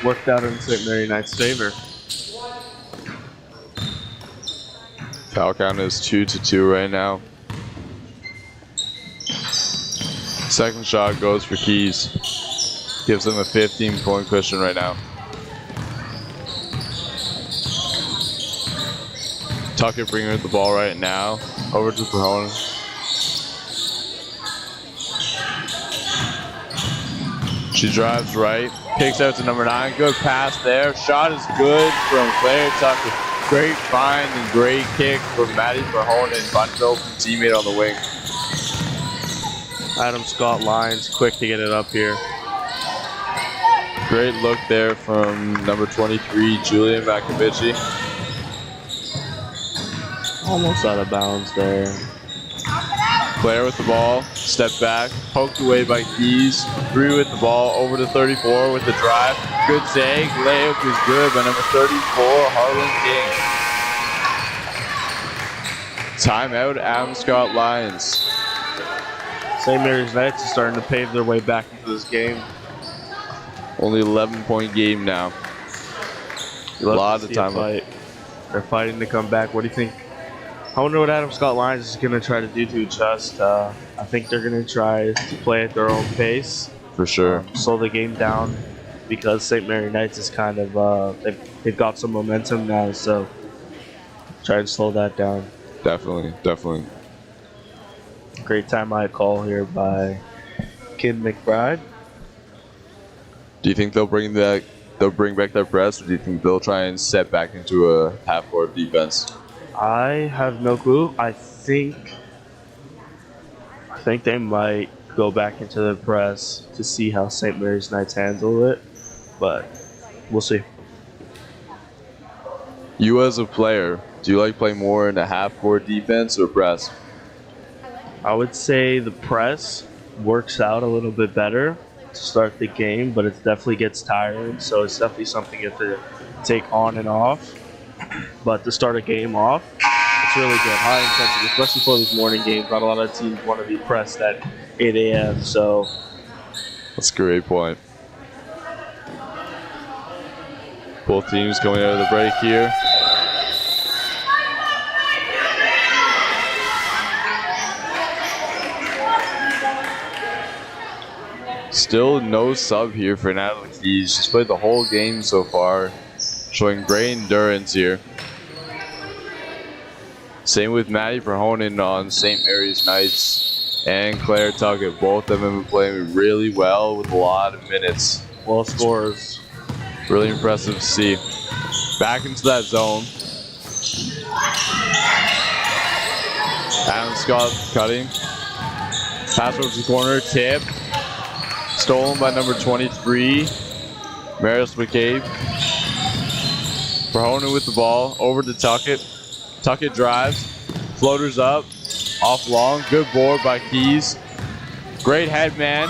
Worked out in St. Mary Knight's favor. Foul count is 2-2 right now. Second shot goes for Keys. Gives them a 15-point cushion right now. Tuckett bringing the ball right now. Over to Perhonen. She drives right. Kicks out to number 9. Good pass there. Shot is good from Claire Tuckett. Great find and great kick from Maddie Perhonen. Finding open teammate on the wing. Adam Scott Lyons quick to get it up here. Great look there from number 23, Julia Makovici. Almost out of bounds there. Claire with the ball, step back, poked away by Keys. 3 with the ball, over to 34 with the drive. Good save, layup is good by number 34, Harlan King. Timeout, Adam Scott Lions. St. Mary's Knights are starting to pave their way back into this game. Only 11-point game now. A lot of time. They're fighting to come back. What do you think? I wonder what Adam Scott Lyons is going to try to do to adjust. I think they're going to try to play at their own pace. For sure. Slow the game down because St. Mary Knights is kind of, they've got some momentum now, so try and slow that down. Definitely. Great timeout call here by Kid McBride. Do you think they'll bring back their press, or do you think they'll try and set back into a half-court defense? I have no clue. I think they might go back into the press to see how St. Mary's Knights handle it, but we'll see. You as a player, do you like playing more in a half-court defense or press? I would say the press works out a little bit better to start the game, but it definitely gets tiring, so it's definitely something you have to take on and off. But to start a game off, it's really good. High intensity, especially for these morning games. Not a lot of teams want to be pressed at 8 a.m., so. That's a great point. Both teams coming out of the break here. Still no sub here for Natalie Keys. She's played the whole game so far, showing great endurance here. Same with Maddie Perhonen on St. Mary's Knights and Claire Tuckett. Both of them have been playing really well with a lot of minutes. Well scores. Really impressive to see. Back into that zone. Adam Scott cutting. Pass over to the corner, tip. Stolen by number 23, Marius McCabe. Perhonen with the ball, over to Tuckett. Tuckett drives, floaters up, off long. Good board by Keys. Great head man.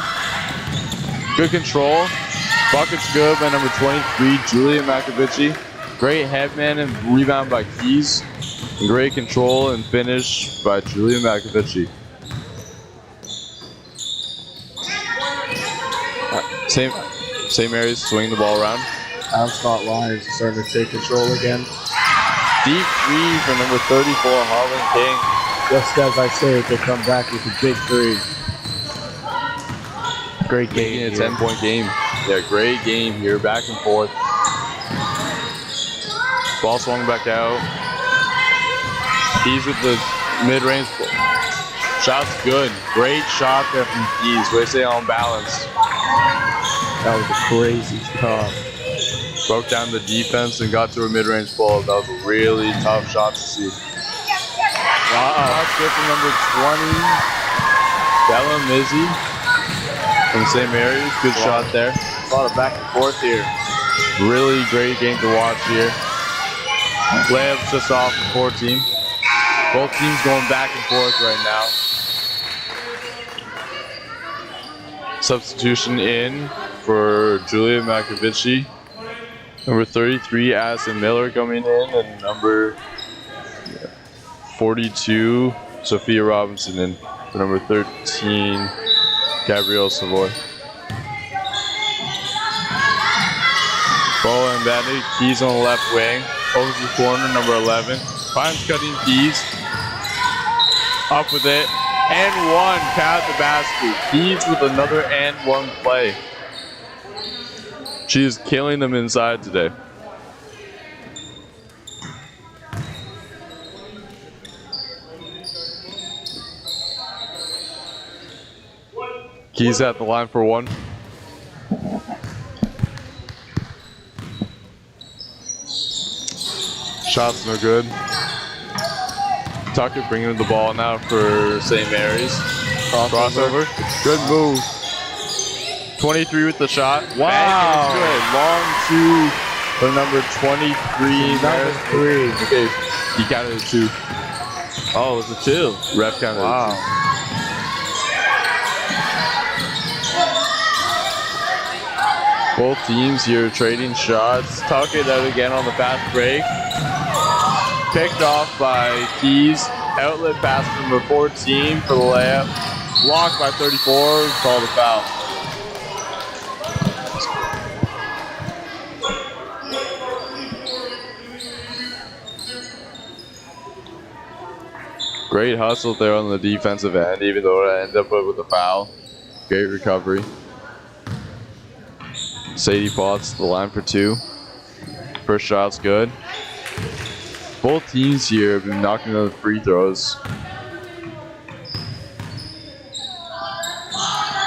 Good control. Bucket's good by number 23, Julia Makovici. Great head man and rebound by Keys. And great control and finish by Julia Makovici. St. Mary's swinging the ball around. Adam Scott Lyons is starting to take control again. Deep 3 for number 34, Harlan King. Just as I say, they come back with a big 3. Great game. Making a 10-point game. Yeah, great game here, back and forth. Ball swung back out. Keys with the mid-range. Shot's good. Great shot there from Keys. Way to stay on balance. That was a crazy shot. Broke down the defense and got to a mid-range pull. That was a really tough shot to see. Shot's good from number 20, Bella Mizzi from St. Mary's. Good shot there. A lot of back and forth here. Really great game to watch here. Layups just off the 14. Both teams going back and forth right now. Substitution in for Julia Makovici. Number 33, Addison Miller coming in, and number 42, Sophia Robinson in for number 13, Gabrielle Savoy. Ball and Bandit, Keys on the left wing. Over to the corner, number 11, Finds cutting Keys. Up with it. And one. Pat the basket. Keys with another and one play. She is killing them inside today. Keys at the line for one. Shot's no good. Tucker bringing the ball now for St. Mary's. Crossover. Good move. 23 with the shot. Wow. Good. Long two for number 23. Number 3. Okay, he counted it 2. Oh, it was a 2. Ref counted Wow. it 2. Both teams here trading shots. Tuck it out again on the fast break. Picked off by Keys. Outlet pass from number 14 for the layup. Blocked by 34. Called a foul. Great hustle there on the defensive end, even though it ended up with a foul. Great recovery. Sadie Potts, the line for 2. First shot's good. Both teams here have been knocking down the free throws.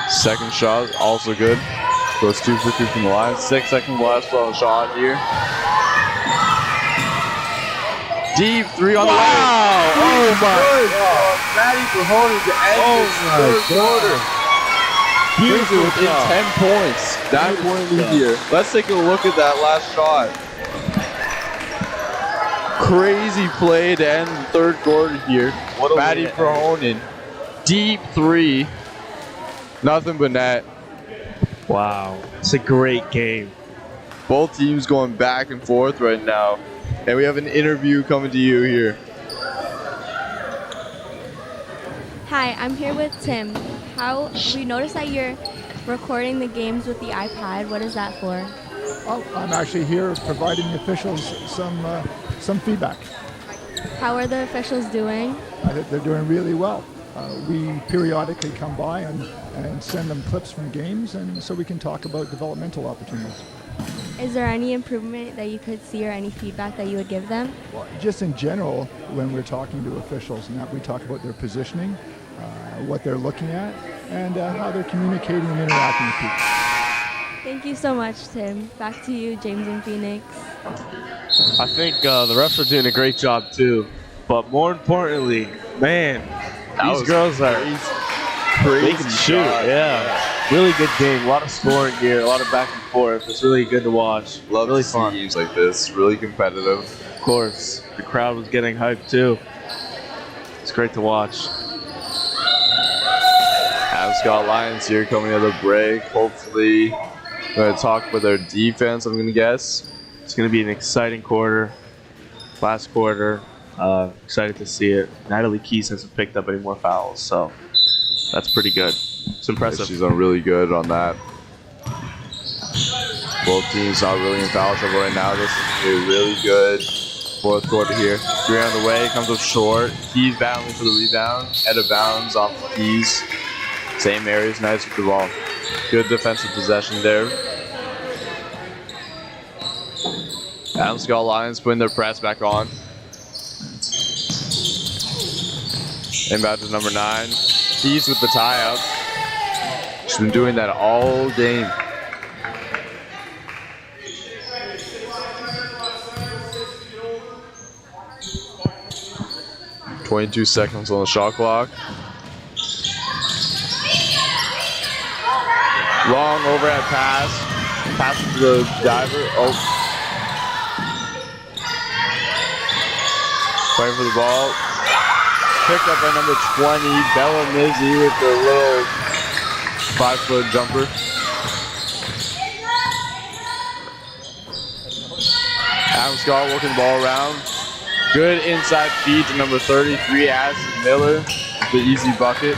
Second shot, also good. Goes 2 for 2 from the line. 6 seconds left on the shot here. Deep 3 on the way. Oh my God. Maddie Mahoney to end this third quarter. Brings it within 10 points. 9-point lead here. Let's take a look at that last shot. Crazy play to end the third quarter here. Maddie Mahoney. Deep 3. Nothing but net. Wow. It's a great game. Both teams going back and forth right now. And we have an interview coming to you here. Hi, I'm here with Tim. We noticed that you're recording the games with the iPad. What is that for? Oh, I'm actually here providing the officials some feedback. How are the officials doing? I think they're doing really well. We periodically come by and send them clips from games, and so we can talk about developmental opportunities. Is there any improvement that you could see or any feedback that you would give them? Well, just in general, when we're talking to officials, and that we talk about their positioning, what they're looking at, and how they're communicating and interacting with people. Thank you so much, Tim. Back to you, James and Phoenix. I think the refs are doing a great job too. But more importantly, man, these girls are Crazy they can shoot. shot. Yeah. Really good game. A lot of scoring here. A lot of back and forth. It's really good to watch. Love really to see fun. games like this. Really competitive. Of course, the crowd was getting hyped too. It's great to watch. Scott Lions here coming out of the break. Hopefully, going to talk about their defense, I'm going to guess. It's going to be an exciting quarter. Last quarter. Excited to see it. Natalie Keys hasn't picked up any more fouls, so that's pretty good. It's impressive. She's done really good on that. Both teams not really in foul trouble right now. This is a really good fourth quarter here. 3 on the way, comes up short. Keys battling for the rebound. Out of bounds off the Keys. St. Mary's nice with the ball. Good defensive possession there. Scott Lions putting their press back on. Inbound to number 9. Keys with the tie-up. She's been doing that all game. .22 seconds on the shot clock. Long overhead pass. Pass to the diver. Oh. Playing for the ball. Picked up by number 20, Bella Mizzi with the little 5-foot jumper. Adam Scott working the ball around. Good inside feed to number 33, Addison Miller with the easy bucket.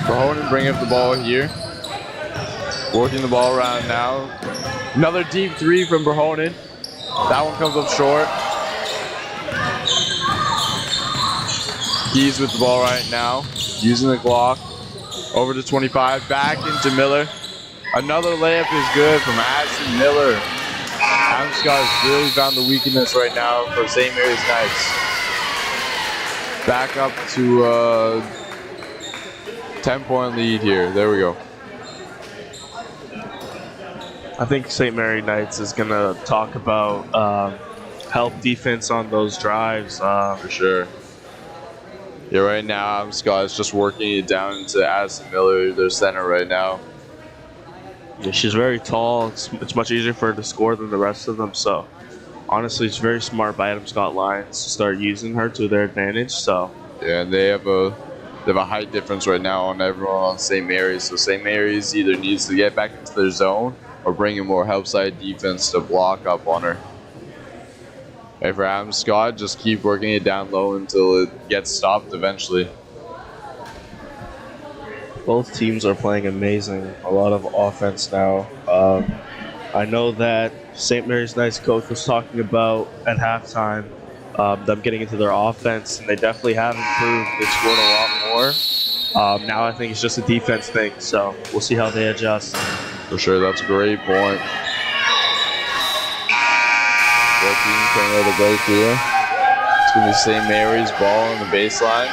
Bohonen bringing up the ball here. Working the ball around now. Another deep 3 from Bohonen. That one comes up short. Keys with the ball right now, using the clock. Over to 25, back into Miller. Another layup is good from Addison Miller. Adam Scott has really found the weakness right now for St. Mary's Knights. Back up to a 10-point lead here. There we go. I think St. Mary Knights is going to talk about help defense on those drives. For sure. Yeah, right now, Adam Scott is just working it down into Addison Miller, their center right now. Yeah, she's very tall. It's much easier for her to score than the rest of them. So, honestly, it's very smart by Adam Scott Lions to start using her to their advantage. So, yeah, and they have a height difference right now on everyone on St. Mary's. So St. Mary's either needs to get back into their zone or bring in more help side defense to block up on her. And for Adam Scott, just keep working it down low until it gets stopped eventually. both teams are playing amazing. A lot of offense now. I know that St. Mary's Knights coach was talking about at halftime them getting into their offense, and they definitely have improved. They scored a lot more. Now I think it's just a defense thing, so we'll see how they adjust. For sure, that's a great point. Both teams coming out of the break here. It's going to be St. Mary's ball on the baseline.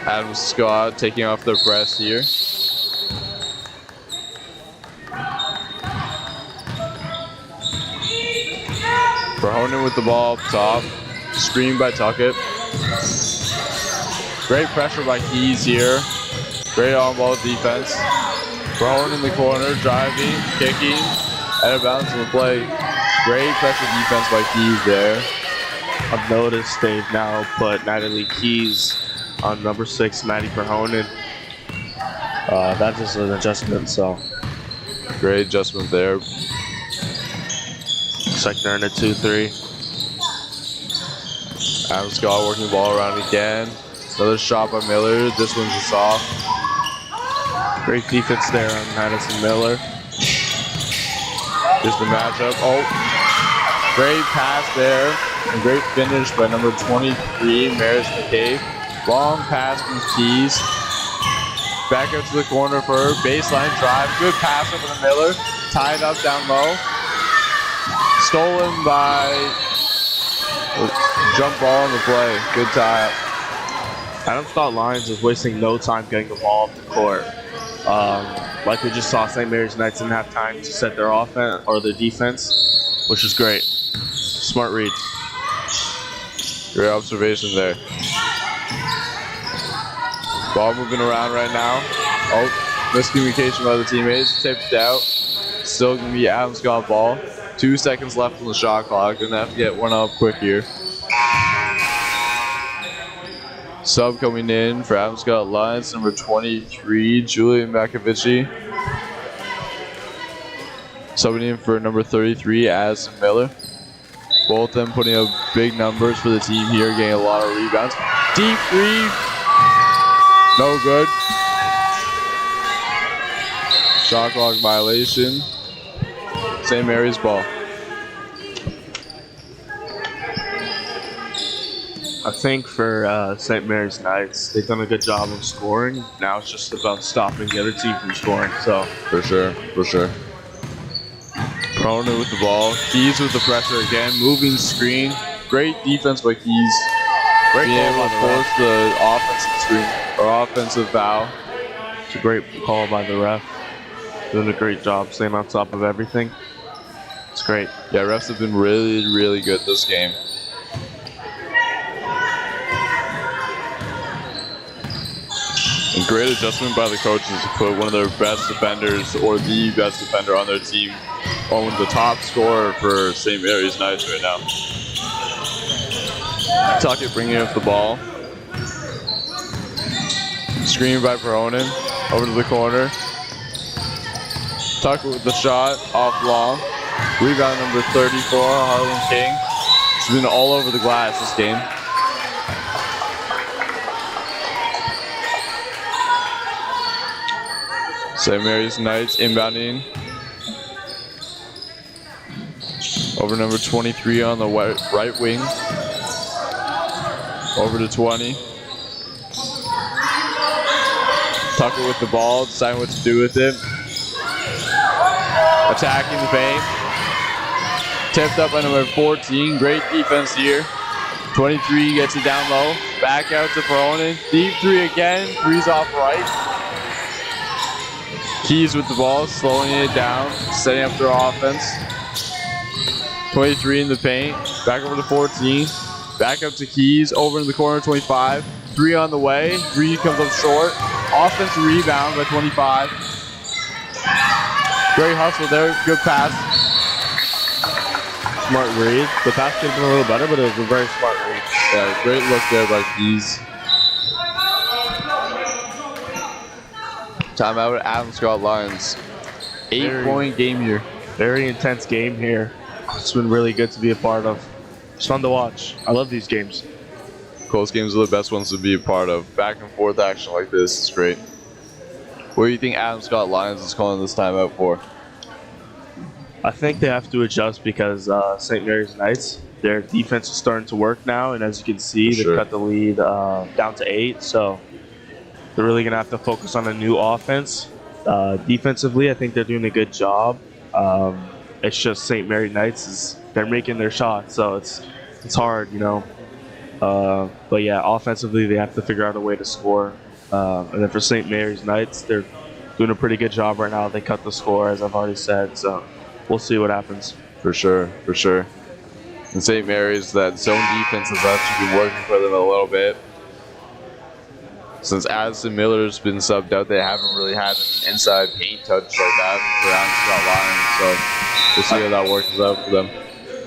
Adam Scott taking off their press here. Verhonen with the ball up top. Screen by Tuckett. Great pressure by Keys here. Great on-ball defense. Verhonen in the corner, driving, kicking, out of bounds on the play. Great pressure defense by Keys there. I've noticed they've now put Natalie Keys on number 6, Maddie Verhonen. That is an adjustment, so. Great adjustment there. Looks like they're in a 2-3. Adam Scott working the ball around again. Another shot by Miller. This one's a soft. Great defense there on Madison Miller. Just the matchup. Oh, great pass there. And great finish by number 23, Maris McCabe. Long pass from Keys. Back out to the corner for her. Baseline drive. Good pass over to Miller. Tied up down low. Stolen by jump ball on the play. Good tie up. Adam Scott Lions is wasting no time getting the ball off the court. Like we just saw, St. Mary's Knights didn't have time to set their offense or their defense, which is great. Smart read. Great observation there. Ball moving around right now. Oh, miscommunication by the teammates. Tipped out. Still going to be Adam Scott ball. 2 seconds left on the shot clock. Going to have to get one up quick here. Sub coming in for Adam Scott Lions, number 23, Julian Makovici. Subbing in for number 33, Addison Miller. Both of them putting up big numbers for the team here, getting a lot of rebounds. Deep three. No good. Shot clock violation. St. Mary's ball. I think for St. Mary's Knights, they've done a good job of scoring. Now it's just about stopping the other team from scoring. So For sure. Verhonen with the ball. Keys with the pressure again. Moving screen. Great defense by Keys. great Being call able to by the force ref. the offensive screen or offensive foul. It's a great call by the ref. Doing a great job staying on top of everything. It's great. Yeah, refs have been really, really good this game. And great adjustment by the coaches to put one of their best defenders or the best defender on their team on the top scorer for St. Mary's Knights right now. Tuckett bringing up the ball. Screen by Verhonen. Over to the corner. Tuckett with the shot. Off long. Rebound number 34, Harlan King. She's been all over the glass this game. St. Mary's Knights inbounding. Over number 23 on the right wing. Over to 20. Tucker with the ball, deciding what to do with it. Attacking the paint. Tipped up by number 14. Great defense here. 23 gets it down low. Back out to Peronin. Deep three again. Three's off right. Keys with the ball, slowing it down, setting up their offense. 23 in the paint. Back over to 14. Back up to Keys. Over in the corner, 25. Three on the way. Three comes up short. Offensive rebound by 25. Great hustle there. Good pass. Smart read. The pass could have been a little better, but it was a very smart read. Yeah, great look there by Keys. Timeout, Adam Scott Lions. 8-point game here. Very intense game here. It's been really good to be a part of. It's fun to watch. I love these games. Close games are the best ones to be a part of. Back and forth action like this is great. What do you think Adam Scott Lions is calling this timeout for? I think they have to adjust because St. Mary's Knights, their defense is starting to work now, and as you can see, they've cut the lead down to 8. So they're really going to have to focus on a new offense. Defensively, I think they're doing a good job. It's just St. Mary Knights, they're making their shots, so it's hard, you know. But yeah, offensively, they have to figure out a way to score. And then for St. Mary's Knights, they're doing a pretty good job right now. They cut the score, as I've already said, so we'll see what happens. For sure, for sure. And St. Mary's, that zone defense has actually been working for them a little bit. Since Addison Miller's been subbed out, they haven't really had an inside paint touch like that for Adam Scott Lions. So we'll see how that works out for them.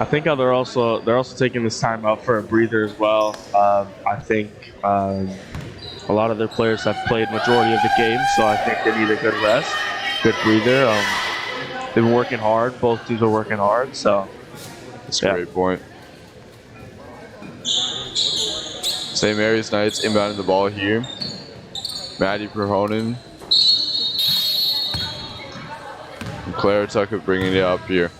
I think they're also taking this time out for a breather as well. I think a lot of their players have played majority of the game, so I think they need a good rest, good breather. They've been working hard. Both teams are working hard, so that's a great point. St. Mary's Knights inbounding the ball here. Maddie Perhonen and Claire Tucker bringing it up here.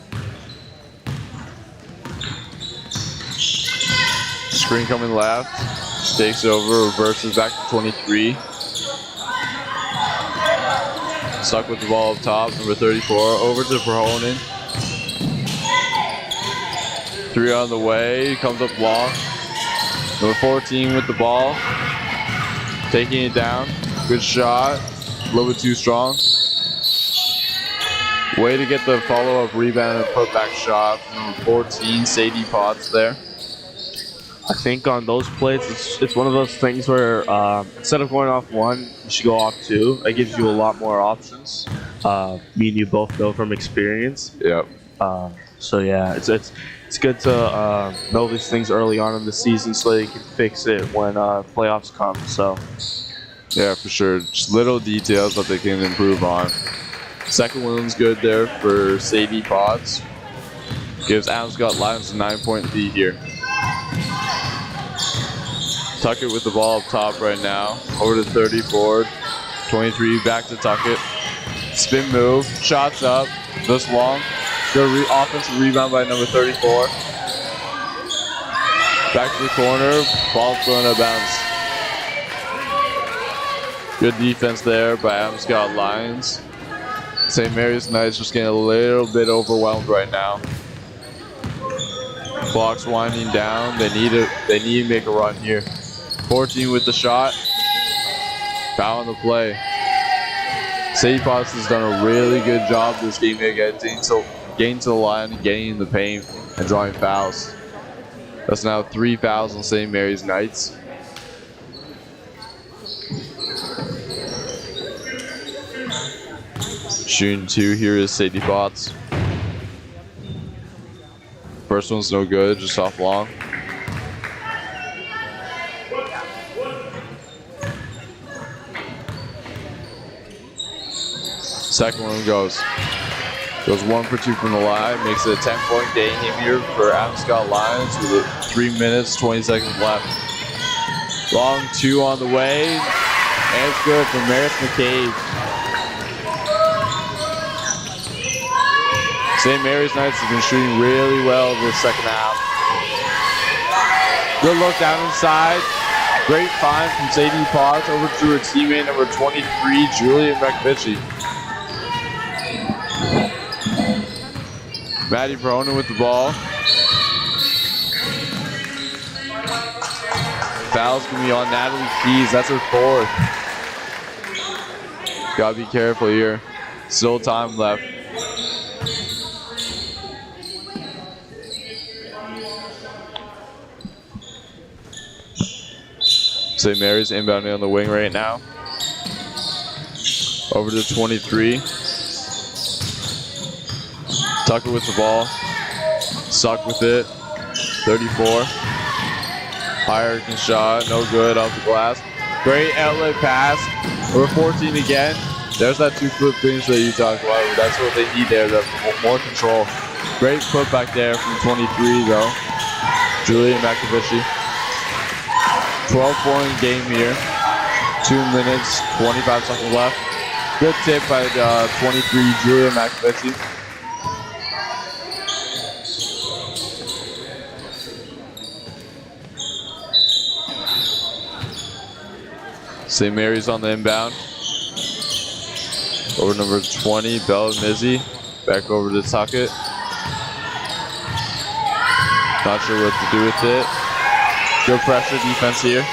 Screen coming left, takes it over, reverses back to 23. Stuck with the ball up top, number 34, over to Perhonen. 3 on the way, comes up long. Number 14 with the ball, taking it down. Good shot, a little bit too strong. Way to get the follow-up rebound and put-back shot from number 14, Sadie Potts there. I think on those plays, it's one of those things where instead of going off one, you should go off 2. It gives you a lot more options. Me and you both know from experience. Yep. So yeah, it's good to know these things early on in the season so that you can fix it when playoffs come. So yeah, for sure. Just little details that they can improve on. Second one's good there for Sadie Potts. Gives Adam Scott Lions a 9-point lead here. Tuckett with the ball up top right now. Over to 34. 23 back to Tuckett. Spin move. Shots up. This long. Good offensive rebound by number 34. Back to the corner. Ball thrown out of bounds. Good defense there by Adam Scott Lions. St. Mary's Knights just getting a little bit overwhelmed right now. Clock's winding down. They need to make a run here. 14 with the shot. Foul on the play. Sadie Potts has done a really good job this game getting to the line, getting in the paint, and drawing fouls. That's now 3 fouls on St. Mary's Knights. Shooting 2 here is Sadie Potts. First one's no good, just off long. Second one goes 1 for 2 from the line, makes it a 10-point game here for Adam Scott Lions with 3 minutes, 20 seconds left. Long 2 on the way, and it's good for Meredith McCabe. St. Mary's Knights have been shooting really well this second half. Good look down inside. Great find from Sadie Potts over to her teammate number 23, Julia McVitchie. Maddie Bronin with the ball. Foul's gonna be on Natalie Keys. That's her fourth. Gotta be careful here. Still time left. St. Mary's inbounding on the wing right now. Over to 23. Tucker with the ball. Suck with it. 34. Higher shot. No good off the glass. Great outlet pass. Over 14 again. There's that 2-foot finish that you talked about. That's what they need there. More control. Great put back there from 23 though. Julia McAvishy. 12-point game here. 2 minutes, 25 seconds left. Good tip by 23, Julia McAvishy. St. Mary's on the inbound. Over number 20, Bella Mizzy. Back over to Tuckett. Not sure what to do with it. Good pressure defense here.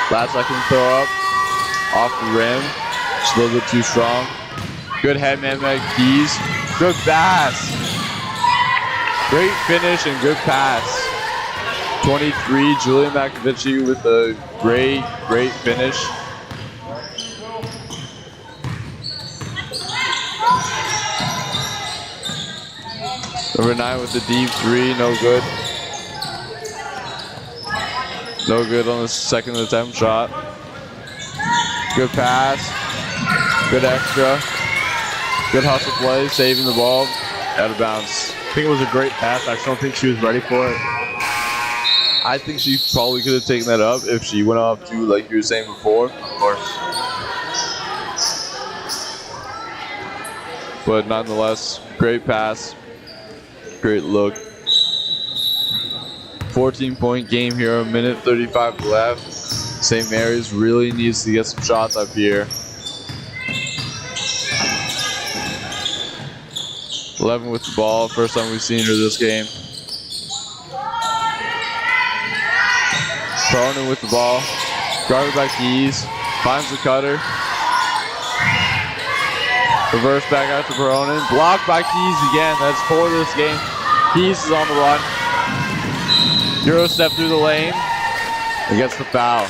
Last second throw up. Off the rim. Just a little bit too strong. Good head man by Keys. Good pass. Great finish and good pass. 23, Julia McAvishy with a great finish. Number 9 with the deep 3, no good. No good on the second attempt shot. Good pass. Good extra. Good hustle play, saving the ball. Out of bounds. I think it was a great pass. I just don't think she was ready for it. I think she probably could have taken that up if she went off to, like you were saying before. Of course. But nonetheless, great pass. Great look. 14-point game here, a minute 35 left. St. Mary's really needs to get some shots up here. 11 with the ball, first time we've seen her this game. Cronin with the ball, guarded by Keys, finds the cutter. Reverse back out to Cronin, blocked by Keys again, that's 4 this game. Keys is on the run. Euro step through the lane and gets the foul.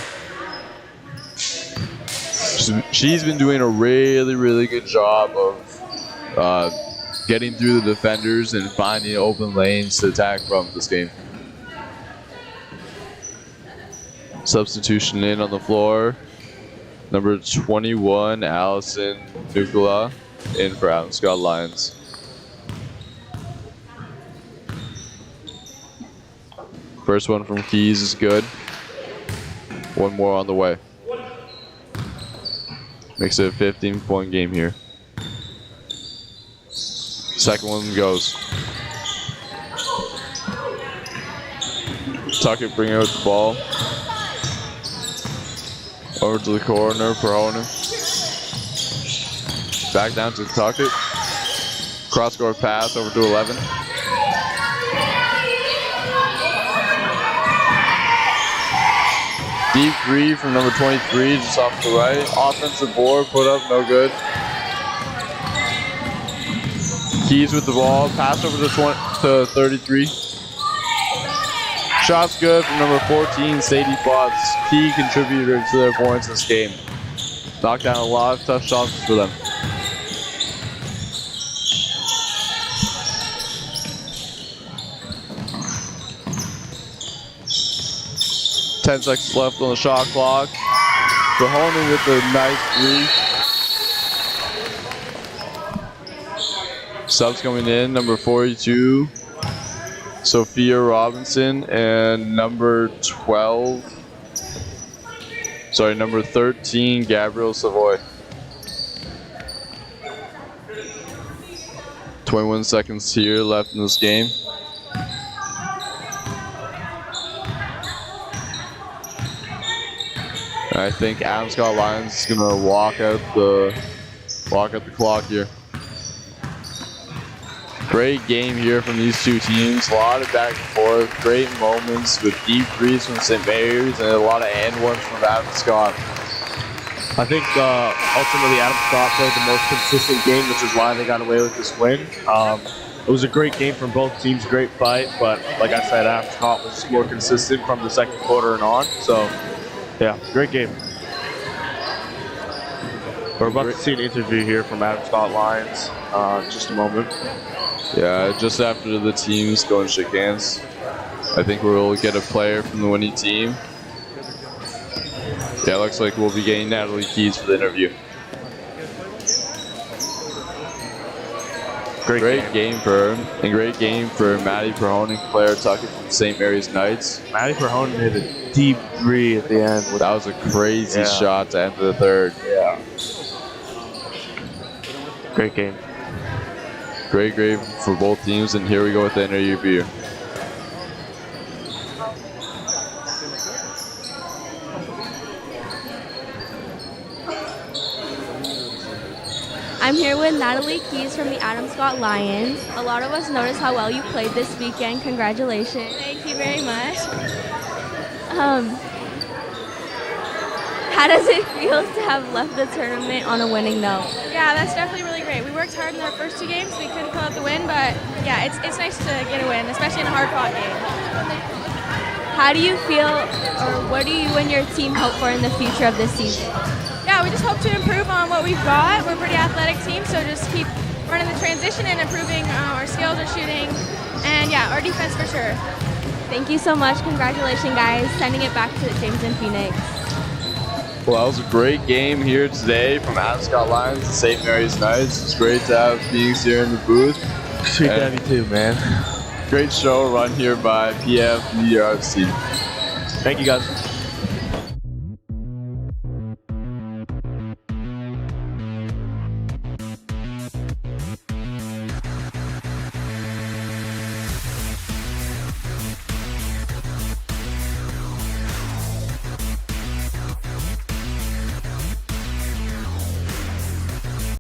She's been doing a really good job of getting through the defenders and finding open lanes to attack from this game. Substitution in on the floor. Number 21, Allison Nukula, in for Adam Scott Lions. First one from Keys is good. One more on the way. Makes it a 15-point game here. Second one goes. Tuckett bringing out the ball. Over to the corner for Honan. Back down to Tuckett. Cross-court pass over to 11. Deep 3 from number 23, just off the right. Offensive board, put up, no good. Keys with the ball, pass over to 33. Shot's good from number 14, Sadie Potts. Key contributor to their points this game. Knocked down a lot of tough shots for them. Ten seconds left on the shot clock. Mahoney with the nice 3. Subs coming in, number 42, Sophia Robinson, and number 13, Gabrielle Savoy. 21 seconds here left in this game. I think Adam Scott Lions is gonna walk out the clock here. Great game here from these two teams. A lot of back and forth. Great moments with deep threes from St. Mary's and a lot of and ones from Adam Scott. I think ultimately Adam Scott played the most consistent game, which is why they got away with this win. It was a great game from both teams, great fight, but like I said, Adam Scott was more consistent from the second quarter and on. So, yeah, great game. We're about to see an interview here from Adam Scott Lions. Just a moment. Yeah, just after the teams go and shake hands, I think we'll get a player from the winning team. Yeah, it looks like we'll be getting Natalie Keys for the interview. Great game for her, and great game for Maddie Perhone and Claire Tuckett from St. Mary's Knights. Maddie Perhone hit a deep three at the end. That was a crazy shot to end the third. Yeah. Great game. Great game for both teams, and here we go with the interview. I'm here with Natalie Keys from the Adam Scott Lions. A lot of us noticed how well you played this weekend. Congratulations. Thank you very much. How does it feel to have left the tournament on a winning note? Yeah, that's definitely really great. We worked hard in our first two games. We couldn't pull out the win, but yeah, it's nice to get a win, especially in a hard-fought game. How do you feel, or what do you and your team hope for in the future of this season? Yeah, we just hope to improve on what we've got. We're a pretty athletic team, so just keep running the transition and improving our skills, our shooting, and yeah, our defense for sure. Thank you so much. Congratulations, guys. Sending it back to James and Phoenix. Well, that was a great game here today from Adam Scott Lions and St. Mary's Knights. It's great to have Phoenix here in the booth. Sweet to have you too, man. Great show run here by PF Media Arts team. Thank you, guys.